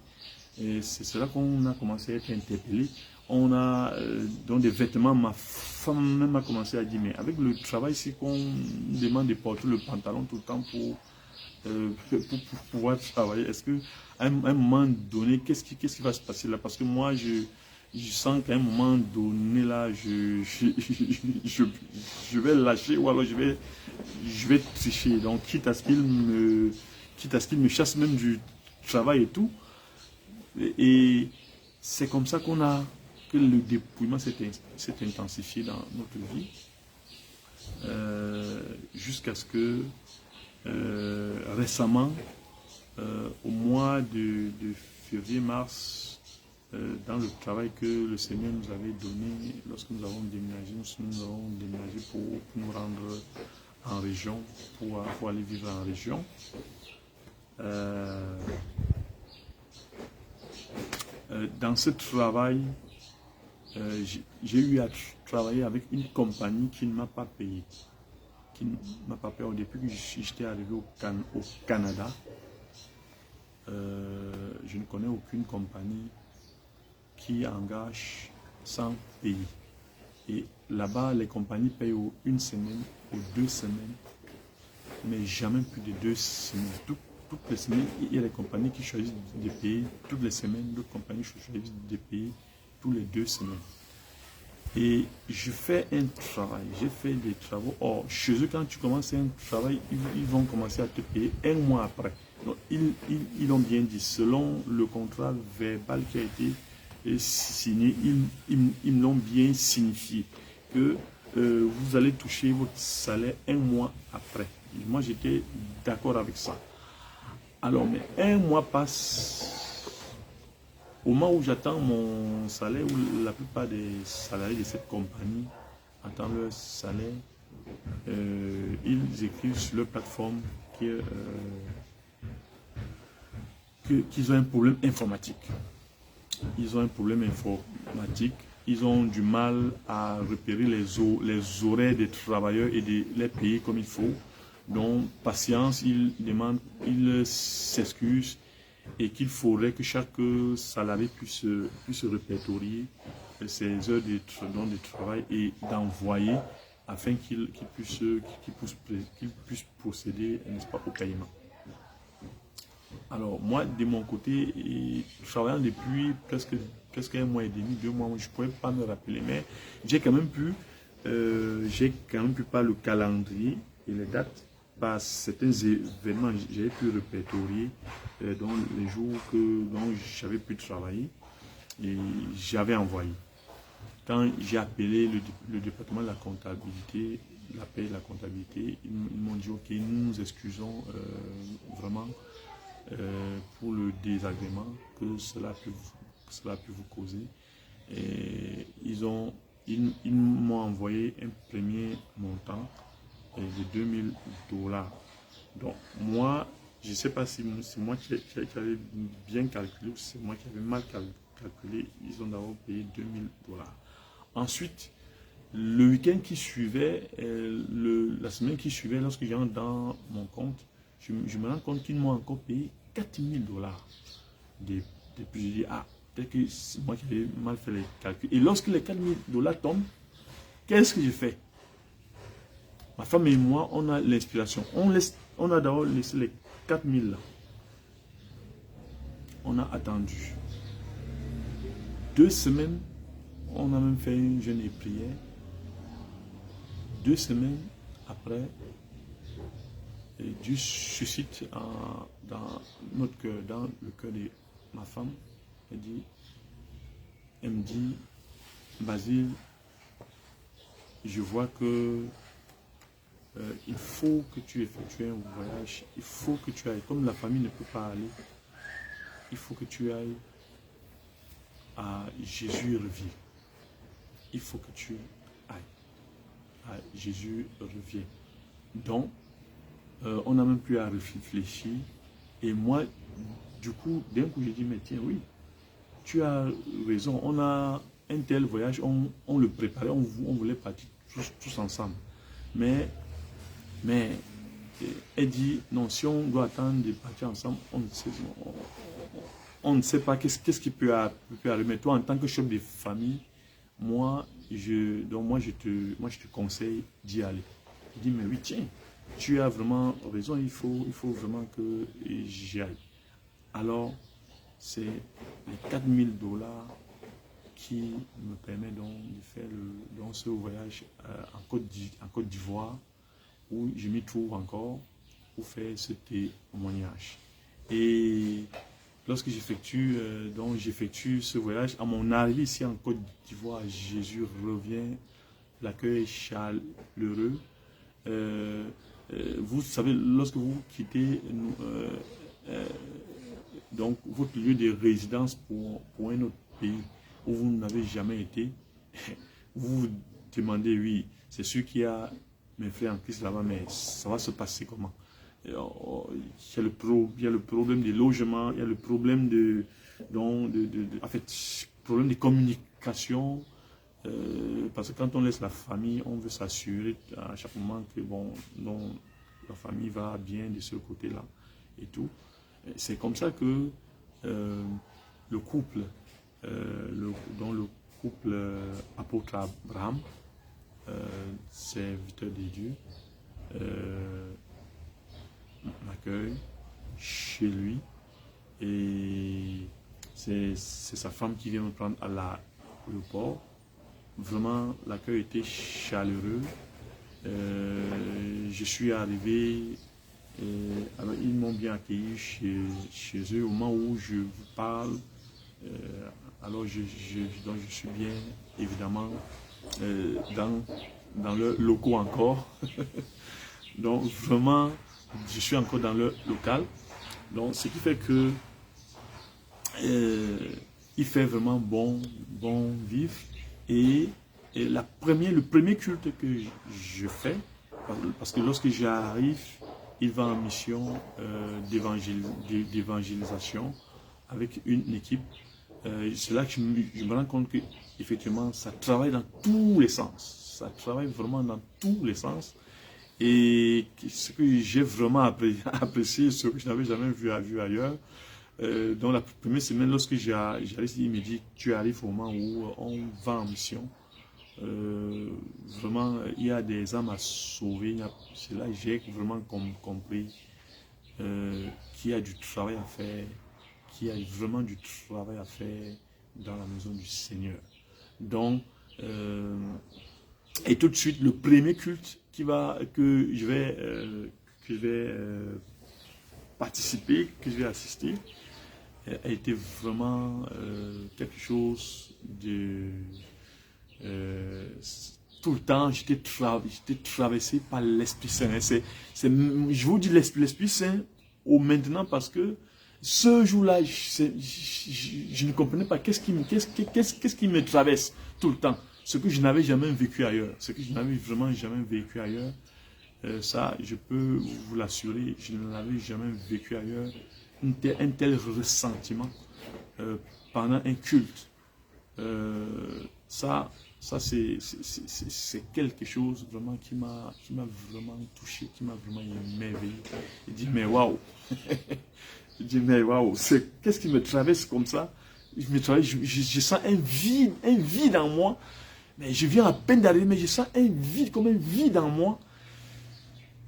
S2: Et c'est cela qu'on a commencé à être interpellé. On a dans des vêtements, ma femme même a commencé à dire, mais avec le travail, c'est qu'on demande de porter le pantalon tout le temps pour pouvoir travailler. Est-ce qu'à un moment donné, qu'est-ce qui va se passer là? Parce que moi, je sens qu'à un moment donné là, je vais lâcher, ou alors je vais tricher. Donc, quitte à ce qu'il me chasse même du travail et tout. Et c'est comme ça que le dépouillement s'est intensifié dans notre vie, jusqu'à ce que récemment, au mois de février-mars, dans le travail que le Seigneur nous avait donné lorsque nous avons déménagé, pour nous rendre en région, pour aller vivre en région. Dans ce travail, j'ai eu à travailler avec une compagnie qui ne m'a pas payé. Depuis que j'étais arrivé au Canada, je ne connais aucune compagnie qui engage sans payer. Et là-bas, les compagnies payent aux 1 semaine, aux 2 semaines, mais jamais plus de 2 semaines. Toutes les semaines, il y a des compagnies qui choisissent de payer toutes les semaines, d'autres compagnies choisissent de payer tous les 2 semaines. Et je fais un travail, j'ai fait des travaux. Or, chez eux, quand tu commences un travail, ils vont commencer à te payer 1 mois après. Donc, ils ont bien dit, selon le contrat verbal qui a été signé, ils me l'ont bien signifié, que vous allez toucher votre salaire 1 mois après. Et moi, j'étais d'accord avec ça. Alors, mais 1 mois passe. Au moment où j'attends mon salaire, où la plupart des salariés de cette compagnie attendent leur salaire, ils écrivent sur leur plateforme qu'ils ont un problème informatique. Ils ont un problème informatique. Ils ont du mal à repérer les horaires des travailleurs et de les payer comme il faut. Donc, patience, ils s'excusent, et qu'il faudrait que chaque salarié puisse répertorier ses heures de travail et d'envoyer afin qu'il puisse procéder, n'est-ce pas, au paiement. Alors moi, de mon côté, travaillant depuis presque 1 mois et demi, 2 mois, je ne pourrais pas me rappeler, mais j'ai quand même pu par le calendrier et les dates, par certains événements, j'ai pu répertorier dans les jours dont j'avais pu travailler et j'avais envoyé. quand j'ai appelé le département de la comptabilité, la paie et la comptabilité, ils m'ont dit ok, nous nous excusons vraiment pour le désagrément que cela peut vous causer. Et ils m'ont envoyé un premier montant de 2000 $. Donc moi, je ne sais pas si c'est moi qui avais bien calculé ou si c'est moi qui avais mal calculé. Ils ont d'abord payé 2000 $. Ensuite, le week-end qui suivait, la semaine qui suivait, lorsque j'entre dans mon compte, je me rends compte qu'ils m'ont encore payé 4000 $. Depuis, je dis, ah, peut-être que c'est moi qui avais mal fait les calculs. Et lorsque les 4000 $ tombent, qu'est-ce que je fais? Ma femme et moi, on a l'inspiration. On a d'abord laissé les 4000 là. On a attendu 2 semaines. On a même fait une jeûne et prière. 2 semaines après, Dieu suscite dans notre cœur, dans le cœur de ma femme. Elle me dit, Basile, je vois que il faut que tu effectues un voyage, il faut que tu ailles, comme la famille ne peut pas aller, il faut que tu ailles à Jésus revient. Il faut que tu ailles à Jésus revient. Donc, on n'a même plus à réfléchir. Et moi, du coup, d'un coup, j'ai dit, mais tiens, oui, tu as raison, on a un tel voyage, on le préparait, on voulait partir tous ensemble. Mais elle dit, non, si on doit attendre de partir ensemble, on ne sait pas qu'est-ce qui peut arriver. Mais toi, en tant que chef de famille, moi, je te conseille d'y aller. Je dis, mais oui, tiens, tu as vraiment raison, il faut vraiment que j'y aille. Alors, c'est les 4000 $ qui me permet donc de faire ce voyage en Côte d'Ivoire, où je m'y trouve encore pour faire ce témoignage. Et lorsque j'effectue ce voyage, à mon arrivée ici en Côte d'Ivoire, Jésus revient, l'accueil est chaleureux. Vous savez, lorsque vous quittez donc votre lieu de résidence pour un autre pays où vous n'avez jamais été, vous vous demandez, oui, c'est sûr qu'il y a mes frères en Christ là-bas, mais ça va se passer comment? Il y a le problème des logements, il y a le problème problème de communication, parce que quand on laisse la famille, on veut s'assurer à chaque moment que la famille va bien de ce côté-là et tout. C'est comme ça que le couple apôtre Abraham, serviteur de Dieu, m'accueille chez lui, et c'est sa femme qui vient me prendre à l'aéroport. Vraiment, l'accueil était chaleureux. Je suis arrivé, alors ils m'ont bien accueilli chez eux. Au moment où je vous parle, alors je suis bien évidemment dans le locaux encore. Donc vraiment, je suis encore dans le local. Donc ce qui fait que il fait vraiment bon vivre. Et le premier culte que je fais, parce que lorsque j'arrive, il va en mission d'évangélisation avec une équipe. C'est là que je me rends compte que effectivement ça travaille dans tous les sens. Ça travaille vraiment dans tous les sens. Et ce que j'ai vraiment apprécié, ce que je n'avais jamais vu ailleurs, dans la première semaine, lorsque j'arrive, il me dit, tu arrives au moment où on va en mission. Vraiment, il y a des âmes à sauver. C'est là que j'ai vraiment compris qu'il y a du travail à faire, qu'il y a vraiment du travail à faire dans la maison du Seigneur. Donc, et tout de suite, le premier culte que je vais participer, que je vais assister, a été vraiment quelque chose tout le temps, j'étais traversé par l'Esprit Saint. Je vous dis l'Esprit Saint au maintenant parce que ce jour-là, je ne comprenais pas qu'est-ce qui me traverse tout le temps. Ce que je n'avais jamais vécu ailleurs. Ce que je n'avais vraiment jamais vécu ailleurs. Ça, je peux vous l'assurer, je ne l'avais jamais vécu ailleurs. Un tel ressentiment pendant un culte. Ça c'est quelque chose vraiment qui m'a vraiment touché, qui m'a vraiment émerveillé. Il dit mais waouh, il dit mais waouh, qu'est-ce qui me traverse comme ça? Je sens un vide en moi. Mais je viens à peine d'arriver, mais je sens un vide, comme un vide en moi.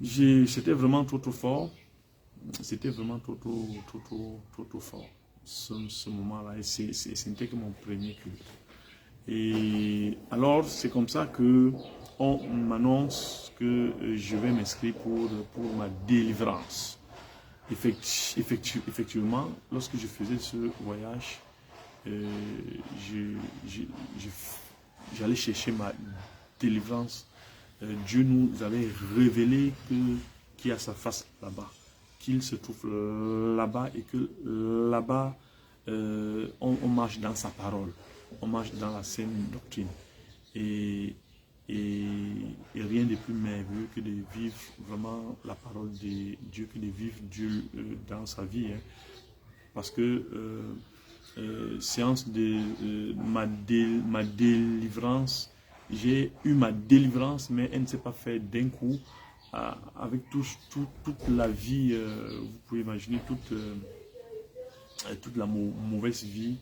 S2: C'était vraiment trop fort. C'était vraiment trop fort. Ce moment-là, c'était que mon premier culte. Et alors, c'est comme ça que on m'annonce que je vais m'inscrire pour ma délivrance. Effectivement, lorsque je faisais ce voyage, j'allais chercher ma délivrance. Dieu nous avait révélé qu'il y a sa face là-bas, qu'il se trouve là-bas et que là-bas, on marche dans sa parole. On marche dans la saine doctrine. Et rien de plus merveilleux que de vivre vraiment la parole de Dieu, que de vivre Dieu dans sa vie. Hein. Parce que séance de ma délivrance, j'ai eu ma délivrance, mais elle ne s'est pas faite d'un coup. Avec toute la vie, vous pouvez imaginer toute la mauvaise vie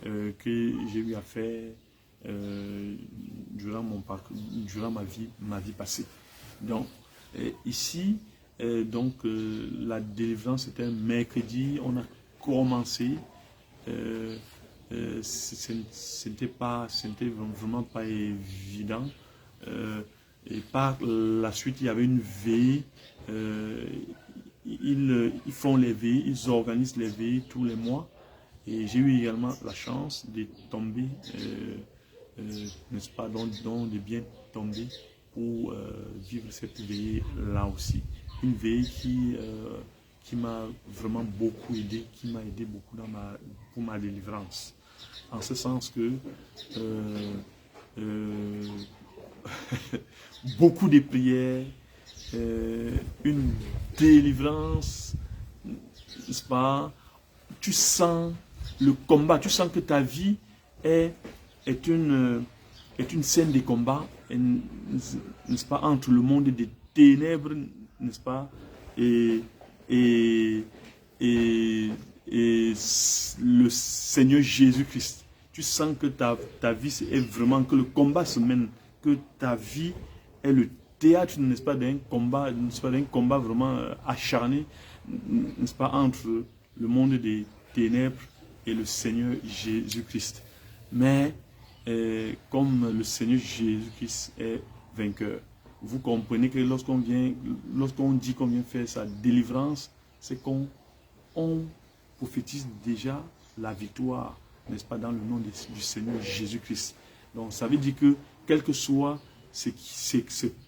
S2: que j'ai eu à faire durant mon parcours, durant ma vie passée. Donc ici, la délivrance était un mercredi, on a commencé. C'était vraiment pas évident. Et par la suite, il y avait une veille. Ils font les veilles, ils organisent les veilles tous les mois. Et j'ai eu également la chance de tomber, n'est-ce pas, de bien tomber pour vivre cette veille-là aussi. Une veille qui m'a vraiment beaucoup aidé, qui m'a aidé beaucoup pour ma délivrance. En ce sens que beaucoup de prières, une délivrance, n'est-ce pas? Tu sens le combat, tu sens que ta vie est une scène de combat, n'est-ce pas, entre le monde des ténèbres, n'est-ce pas, et le Seigneur Jésus-Christ. Tu sens que ta vie est vraiment, que le combat se mène, que ta vie est le théâtre, n'est-ce pas, d'un combat, n'est-ce pas, d'un combat vraiment acharné, n'est-ce pas, entre le monde des ténèbres et le Seigneur Jésus-Christ. Mais comme le Seigneur Jésus-Christ est vainqueur, vous comprenez que lorsqu'on dit qu'on vient faire sa délivrance, c'est qu'on prophétise déjà la victoire, n'est-ce pas, dans le nom du Seigneur Jésus-Christ. Donc ça veut dire que quel que soit ce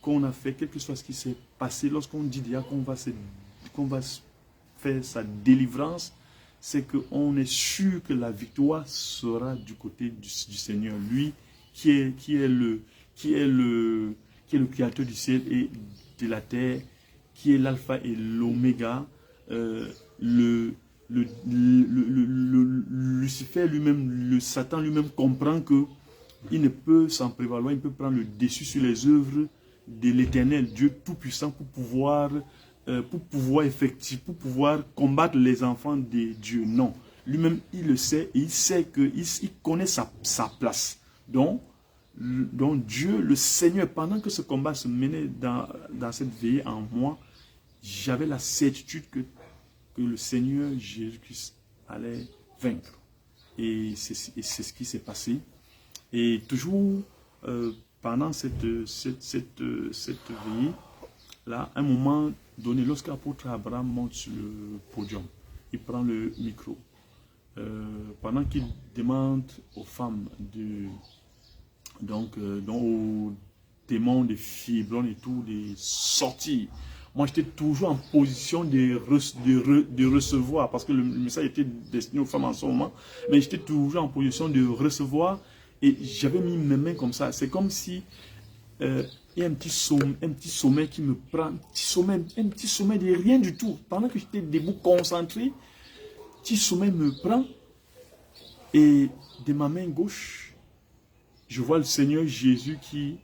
S2: qu'on a fait, quel que soit ce qui s'est passé, lorsqu'on dit déjà qu'on va faire sa délivrance, c'est qu'on est sûr que la victoire sera du côté du Seigneur, lui qui est le créateur du ciel et de la terre, qui est l'alpha et l'oméga, Lucifer lui-même, le Satan lui-même comprend que il ne peut s'en prévaloir, il peut prendre le dessus sur les œuvres de l'Éternel, Dieu Tout-Puissant, pour pouvoir combattre les enfants de Dieu. Non, lui-même il le sait et il sait qu'il connaît sa place. Donc Dieu, le Seigneur, pendant que ce combat se menait dans cette veillée en moi, j'avais la certitude que le Seigneur Jésus-Christ allait vaincre. Et c'est ce qui s'est passé. Et toujours pendant cette veillée, là, à un moment donné, lorsque l'apôtre Abraham monte sur le podium, il prend le micro. Pendant qu'il demande aux femmes donc aux démons des fibromes et tout, de sortir. Moi, j'étais toujours en position de recevoir, parce que le message était destiné aux femmes en ce moment, mais j'étais toujours en position de recevoir, et j'avais mis mes mains comme ça. C'est comme si il y a un petit sommeil qui me prend, un petit sommeil de rien du tout. Pendant que j'étais debout, concentré, petit sommeil me prend, et de ma main gauche, je vois le Seigneur Jésus qui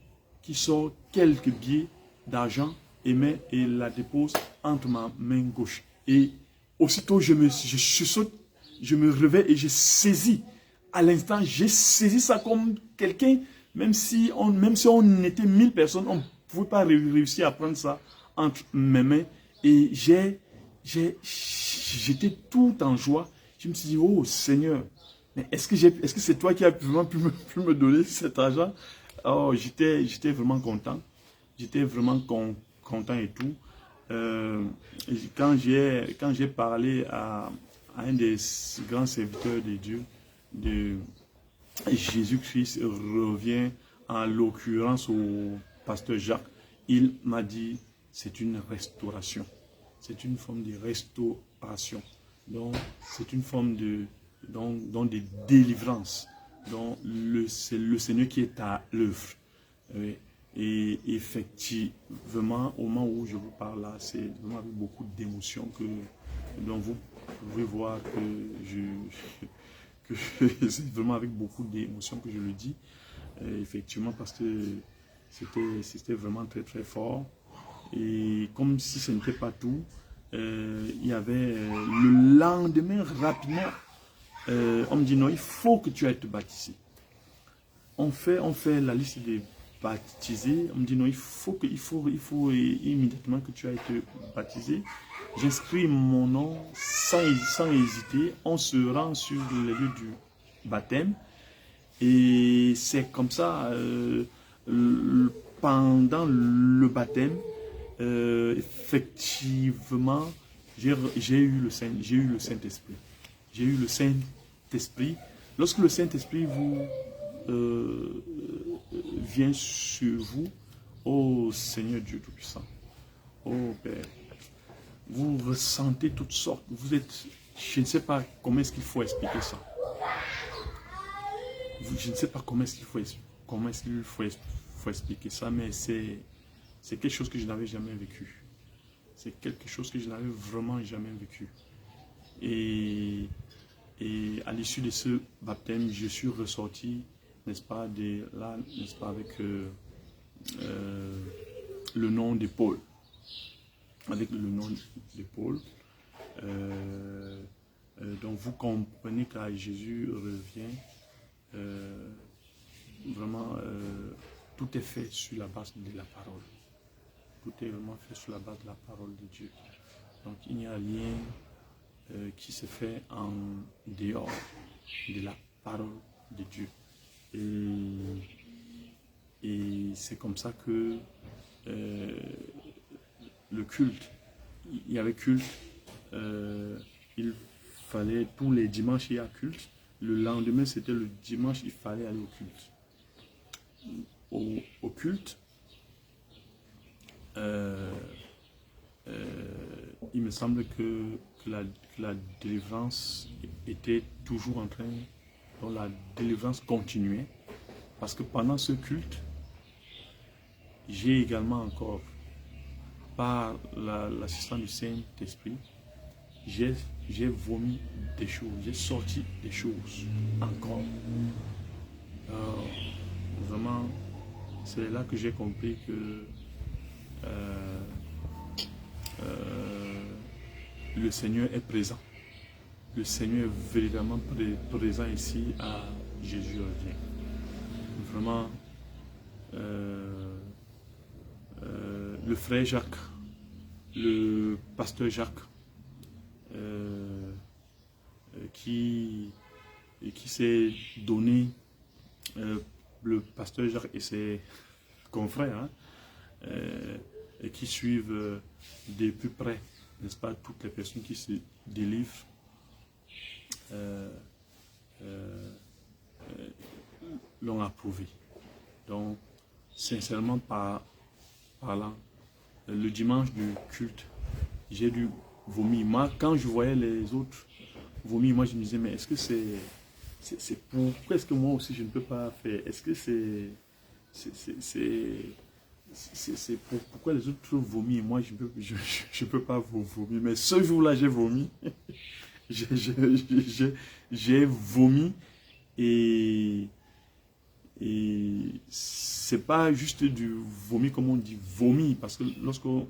S2: sort quelques billets d'argent et la dépose entre ma main gauche. Et aussitôt, je saute, je me réveille et je saisis. À l'instant, j'ai saisi ça comme quelqu'un, même si on était 1000 personnes, on ne pouvait pas réussir à prendre ça entre mes mains. Et j'étais tout en joie. Je me suis dit, oh Seigneur, mais est-ce que c'est toi qui as vraiment pu me donner cet argent? Oh, j'étais vraiment content. J'étais vraiment content et tout. Quand j'ai parlé à un des grands serviteurs de Dieu, de Jésus-Christ revient en l'occurrence au pasteur Jacques, il m'a dit, c'est une restauration. C'est une forme de restauration. Donc, c'est une forme de délivrance. Donc, c'est le Seigneur qui est à l'œuvre. Et effectivement, au moment où je vous parle là, c'est vraiment avec beaucoup d'émotion donc vous pouvez voir que c'est vraiment avec beaucoup d'émotion que je le dis. Effectivement, parce que c'était vraiment très très fort. Et comme si ce n'était pas tout, il y avait le lendemain rapidement, on me dit non, il faut que tu ailles te baptiser. On fait la liste des baptisés. On me dit non, il faut immédiatement que tu ailles te baptiser. J'inscris mon nom sans hésiter. On se rend sur le lieu du baptême. Et c'est comme ça, pendant le baptême, effectivement, j'ai eu le Saint-Esprit. J'ai eu le Saint-Esprit. Lorsque le Saint-Esprit vient sur vous, ô Seigneur Dieu Tout-Puissant, ô Père, vous ressentez toutes sortes. Vous êtes, je ne sais pas comment est-ce qu'il faut expliquer ça. Je ne sais pas comment est-ce qu'il faut expliquer ça, mais c'est quelque chose que je n'avais jamais vécu. C'est quelque chose que je n'avais vraiment jamais vécu. Et à l'issue de ce baptême, je suis ressorti, n'est-ce pas, n'est-ce pas, avec le nom de Paul. Avec le nom de Paul. Donc vous comprenez qu'à Jésus revient, vraiment, tout est fait sur la base de la parole. Tout est vraiment fait sur la base de la parole de Dieu. Donc il n'y a rien qui se fait en dehors de la parole de Dieu. Et c'est comme ça que le culte, il y avait culte, il fallait, tous les dimanches il y a culte, le lendemain c'était le dimanche, il fallait aller au culte. Au culte, il me semble que la délivrance était toujours en train, donc la délivrance continuait, parce que pendant ce culte, j'ai également encore, par l'assistance du Saint-Esprit, j'ai vomi des choses, j'ai sorti des choses encore. Vraiment, c'est là que j'ai compris que le Seigneur est présent. Le Seigneur est véritablement présent ici à Jésus revient. Vraiment, le frère Jacques, le pasteur Jacques, qui s'est donné, le pasteur Jacques et ses confrères, hein, et qui suivent de plus près, n'est-ce pas, toutes les personnes qui se délivrent, l'ont approuvé. Donc, sincèrement parlant, le dimanche du culte, j'ai dû vomir. Moi, quand je voyais les autres vomir, moi je me disais, mais est-ce que c'est pourquoi est-ce que moi aussi je ne peux pas faire? Est-ce que pourquoi les autres vomissent et moi je peux pas vomir? Mais ce jour-là, j'ai vomi. J'ai vomi et c'est pas juste du vomi comme on dit vomi, parce que lorsqu'on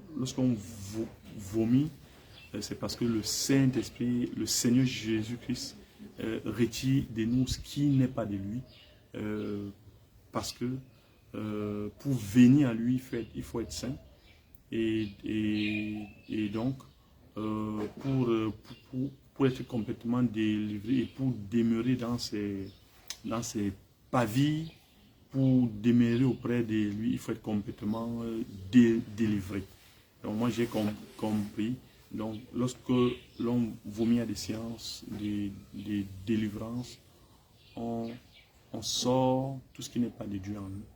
S2: vomit, c'est parce que le Saint-Esprit, le Seigneur Jésus-Christ retire de nous ce qui n'est pas de lui, parce que pour venir à lui, il faut être saint. Et donc, pour être complètement délivré et pour demeurer dans ses pavilles, pour demeurer auprès de lui, il faut être complètement délivré. Donc moi j'ai compris. Donc lorsque l'on vomit à des séances de délivrance, on sort tout ce qui n'est pas de Dieu en nous.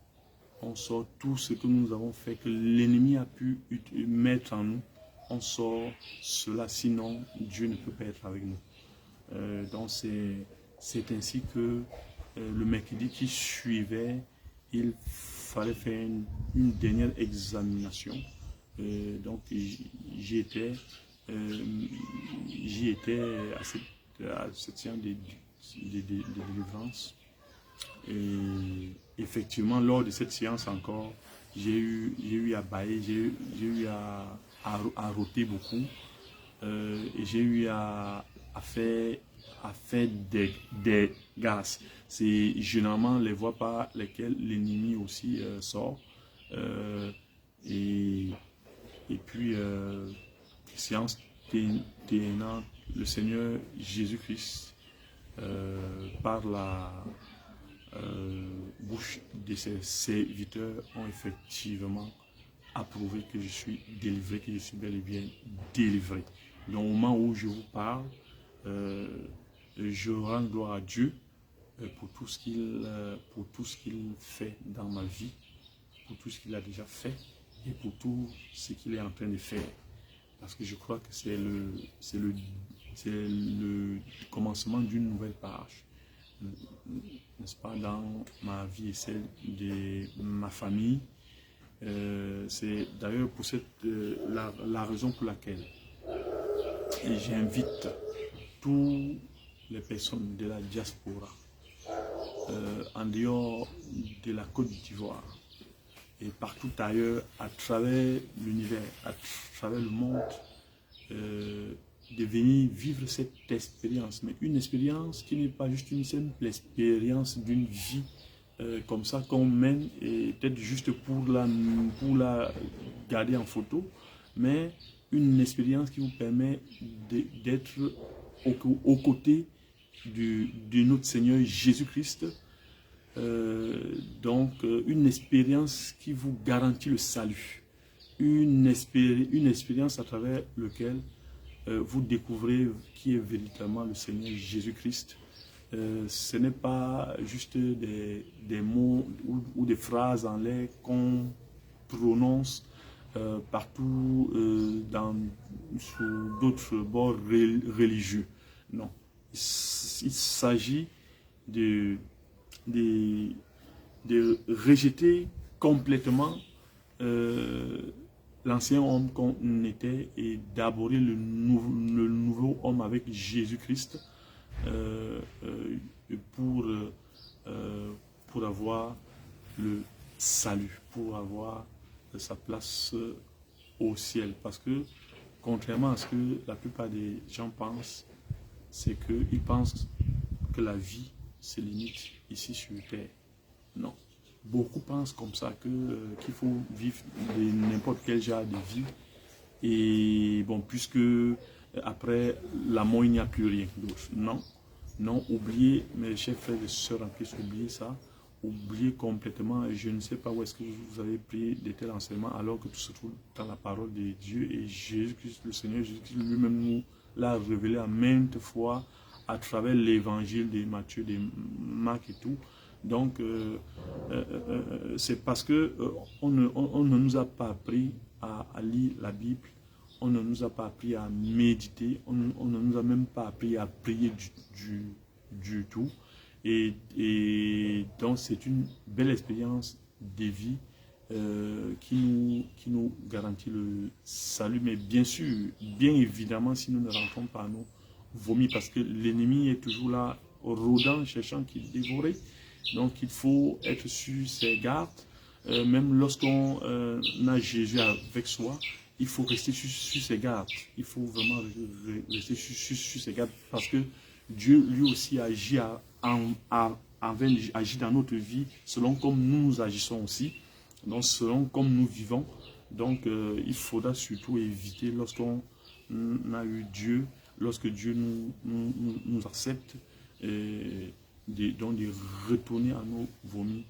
S2: On sort tout ce que nous avons fait, que l'ennemi a pu mettre en nous. On sort cela, sinon Dieu ne peut pas être avec nous. Donc c'est ainsi que le mercredi qui suivait, il fallait faire une dernière examination. Donc j'y étais à cette séance de délivrance. Et effectivement, lors de cette séance encore, j'ai eu à bailler, j'ai eu à rôter beaucoup, et j'ai eu à faire des gaz. C'est généralement les voies par lesquelles l'ennemi aussi sort. Et puis, séance tenant, le Seigneur Jésus-Christ, par la bouche de ses serviteurs, ont effectivement approuvé que je suis délivré, que je suis bel et bien délivré. Donc au moment où je vous parle, je rends gloire à Dieu pour tout ce qu'il fait dans ma vie, pour tout ce qu'il a déjà fait et pour tout ce qu'il est en train de faire. Parce que je crois que c'est le commencement d'une nouvelle page, n'est-ce pas, dans ma vie et celle de ma famille. C'est d'ailleurs pour la raison pour laquelle j'invite toutes les personnes de la diaspora, en dehors de la Côte d'Ivoire et partout ailleurs, à travers l'univers, à travers le monde, de venir vivre cette expérience, mais une expérience qui n'est pas juste une simple expérience d'une vie comme ça qu'on mène, et peut-être juste pour la garder en photo, mais une expérience qui vous permet d'être aux côtés de notre Seigneur Jésus-Christ. Donc une expérience qui vous garantit le salut, une expérience à travers laquelle vous découvrez qui est véritablement le Seigneur Jésus-Christ. Ce n'est pas juste des mots ou des phrases en l'air qu'on prononce partout sur d'autres bords religieux. Non, il s'agit de rejeter complètement l'ancien homme qu'on était et d'aborder le nouveau homme avec Jésus-Christ pour avoir le salut, pour avoir sa place au ciel. Parce que contrairement à ce que la plupart des gens pensent, c'est qu'ils pensent que la vie se limite ici sur terre. Non. Beaucoup pensent comme ça, qu'il faut vivre n'importe quel genre de vie. Et bon, puisque après la mort, il n'y a plus rien d'autre. Non. Non, oubliez, mes chers frères et sœurs en Christ, oubliez ça. Oubliez complètement. Je ne sais pas où est-ce que vous avez pris de tels enseignements alors que tout se trouve dans la parole de Dieu. Et Jésus-Christ, le Seigneur Jésus-Christ lui-même nous l'a révélé à maintes fois à travers l'évangile de Matthieu, de Marc et tout. Donc, c'est parce que on ne nous a pas appris à lire la Bible, on ne nous a pas appris à méditer, on ne nous a même pas appris à prier du tout. Et donc, c'est une belle expérience de vie qui nous garantit le salut. Mais bien sûr, bien évidemment, si nous ne rentrons pas à nos vomis, parce que l'ennemi est toujours là, rôdant, cherchant qu'il dévorer. Donc, il faut être sur ses gardes. Même lorsqu'on a Jésus avec soi, il faut rester sur ses gardes. Il faut vraiment rester sur ses gardes, parce que Dieu, lui aussi, agit agit dans notre vie selon comme nous agissons aussi, donc selon comme nous vivons. Donc, il faudra surtout éviter, lorsqu'on a eu Dieu, lorsque Dieu nous accepte, donc de retourner à nos vomis,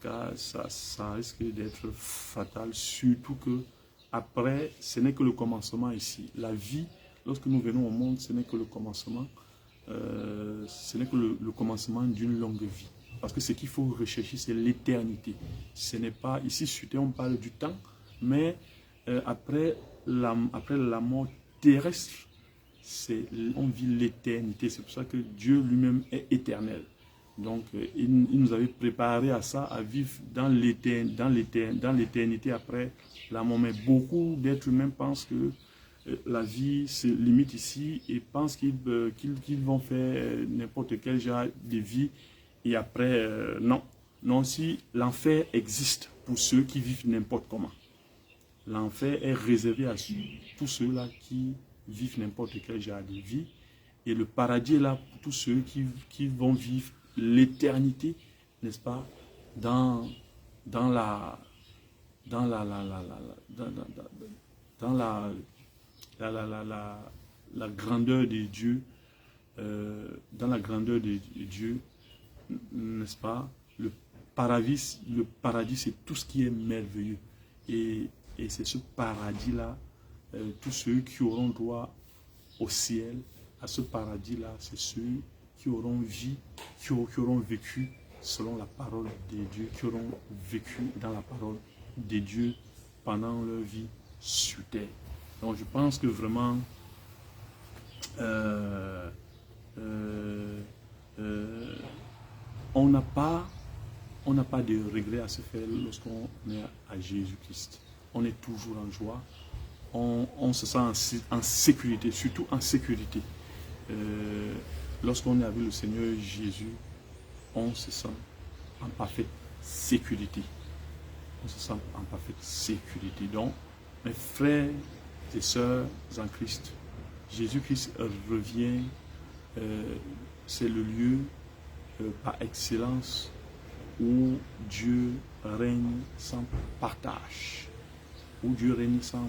S2: car ça risque d'être fatal, surtout que après, ce n'est que le commencement ici. La vie, lorsque nous venons au monde, ce n'est que le commencement. Ce n'est que le commencement d'une longue vie. Parce que ce qu'il faut rechercher, c'est l'éternité. Ce n'est pas, ici sur terre, on parle du temps, mais après la mort terrestre, on vit l'éternité. C'est pour ça que Dieu lui-même est éternel. Donc, il nous avait préparé à ça, à vivre dans l'éternité après la mort. Mais beaucoup d'êtres humains pensent que la vie se limite ici et pensent qu'ils vont faire n'importe quel genre de vie. Et après, non. Non, si l'enfer existe pour ceux qui vivent n'importe comment. L'enfer est réservé à tous ceux-là qui vivent n'importe quel genre de vie. Et le paradis est là pour tous ceux qui vont vivre l'éternité, n'est-ce pas, dans la grandeur de Dieu, dans la grandeur de Dieu, n'est-ce pas? Le paradis, c'est tout ce qui est merveilleux. Et c'est ce paradis-là, tous ceux qui auront droit au ciel, à ce paradis-là, c'est ceux qui auront vécu selon la parole de Dieu, qui auront vécu dans la parole de Dieu pendant leur vie sur terre. Donc je pense que vraiment, on n'a pas de regret à se faire lorsqu'on est à Jésus-Christ. On est toujours en joie, on se sent en sécurité, surtout en sécurité. Lorsqu'on est avec le Seigneur Jésus, on se sent en parfaite sécurité. On se sent en parfaite sécurité. Donc, mes frères et sœurs en Christ, Jésus-Christ revient, c'est le lieu par excellence où Dieu règne sans partage. Où Dieu règne sans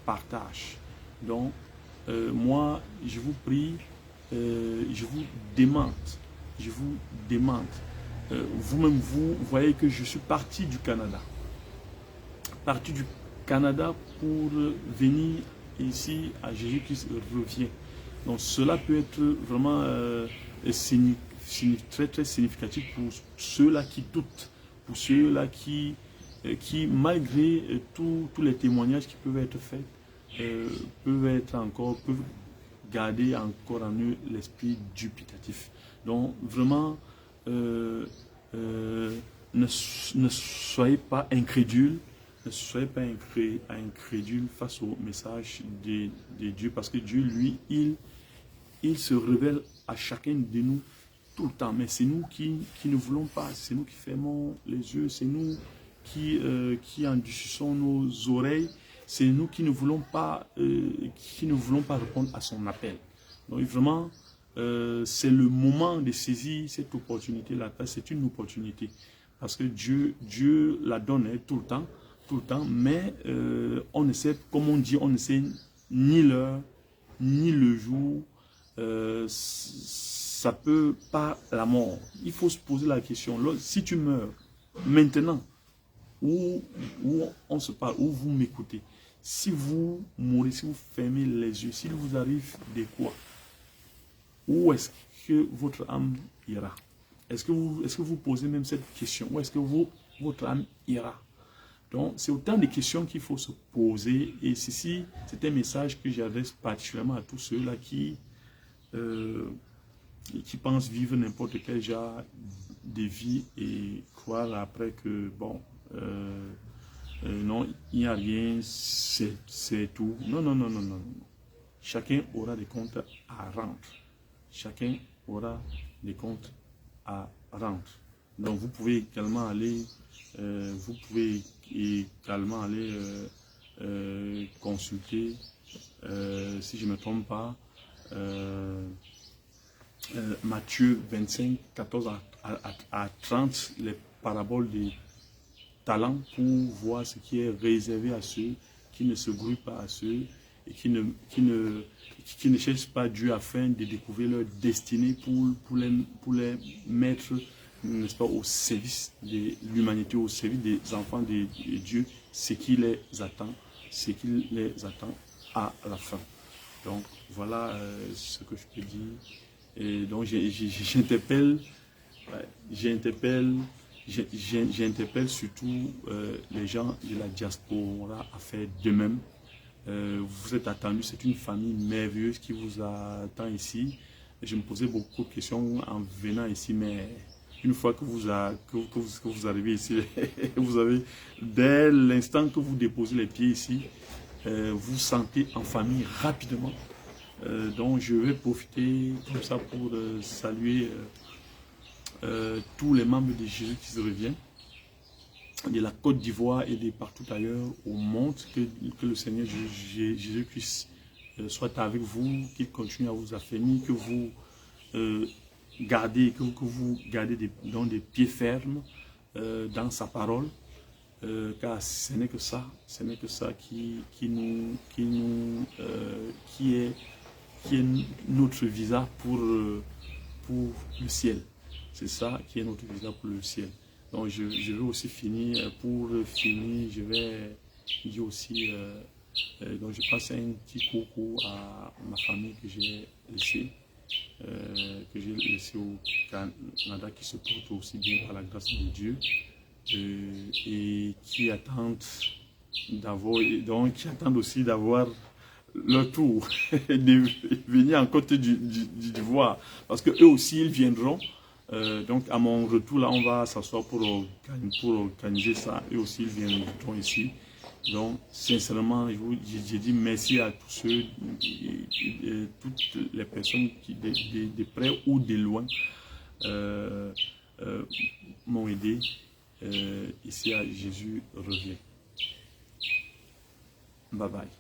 S2: partage. Donc, moi, je vous prie, je vous demande, vous-même, vous voyez que je suis parti du Canada. Parti du Canada pour venir ici à Jésus-Christ revient. Donc, cela peut être vraiment très, très significatif pour ceux-là qui doutent, pour ceux-là qui malgré tous les témoignages qui peuvent être faits, peuvent garder encore en eux l'esprit dubitatif. Donc vraiment, ne soyez pas incrédules, ne soyez pas incrédules face au message de Dieu, parce que Dieu, lui, il se révèle à chacun de nous tout le temps. Mais c'est nous qui ne voulons pas, c'est nous qui fermons les yeux, c'est nous qui endurcissons nos oreilles, c'est nous qui ne voulons pas répondre à son appel. Donc vraiment, c'est le moment de saisir cette opportunité-là. C'est une opportunité. Parce que Dieu la donne tout le temps, mais on ne sait, comme on dit, on ne sait ni l'heure, ni le jour. Ça peut pas la mort. Il faut se poser la question. Si tu meurs maintenant, où on se parle, où vous m'écoutez, si vous mourrez, si vous fermez les yeux, s'il vous arrive de quoi, où est-ce que votre âme ira? Est-ce que vous posez même cette question? Où est-ce que votre âme ira? Donc, c'est autant de questions qu'il faut se poser. Et ceci, c'est un message que j'adresse particulièrement à tous ceux-là qui pensent vivre n'importe quel genre de vie et croire après que, bon, non, il n'y a rien, c'est tout. Non, non, non, non, non. Chacun aura des comptes à rendre. Chacun aura des comptes à rendre. Donc, vous pouvez également aller, consulter, si je ne me trompe pas, Matthieu 25, 14 à 30, les paraboles des talents pour voir ce qui est réservé à ceux qui ne se grouillent pas à ceux et qui ne cherchent pas Dieu afin de découvrir leur destinée pour les mettre, n'est-ce pas, au service de l'humanité, au service des enfants de Dieu, ce qui les attend à la fin. Donc voilà ce que je peux dire. Et donc j'interpelle surtout les gens de la diaspora à faire de même. Vous êtes attendus, c'est une famille merveilleuse qui vous attend ici. Je me posais beaucoup de questions en venant ici, mais une fois que vous arrivez ici, vous avez, dès l'instant que vous déposez les pieds ici, vous sentez en famille rapidement. Donc je vais profiter comme ça pour saluer tous les membres de Jésus qui se reviennent, de la Côte d'Ivoire et de partout ailleurs au monde, que le Seigneur Jésus-Christ soit avec vous, qu'il continue à vous affermir, que vous gardez des pieds fermes dans sa parole, car ce n'est que ça qui est notre visa pour le ciel. C'est ça qui est notre visa pour le ciel. Donc je vais aussi finir, je vais dire aussi, donc je passe un petit coucou à ma famille que j'ai laissée au Canada, qui se porte aussi bien par la grâce de Dieu, et qui attendent aussi d'avoir leur tour de venir en Côte d'Ivoire, parce que eux aussi ils viendront. Donc à mon retour là, on va s'asseoir pour organiser ça. Eux aussi ils viendront ici. Donc sincèrement, j'ai dit merci à tous ceux, toutes les personnes qui de près ou de loin m'ont aidé. Ici à Jésus revient. Bye bye.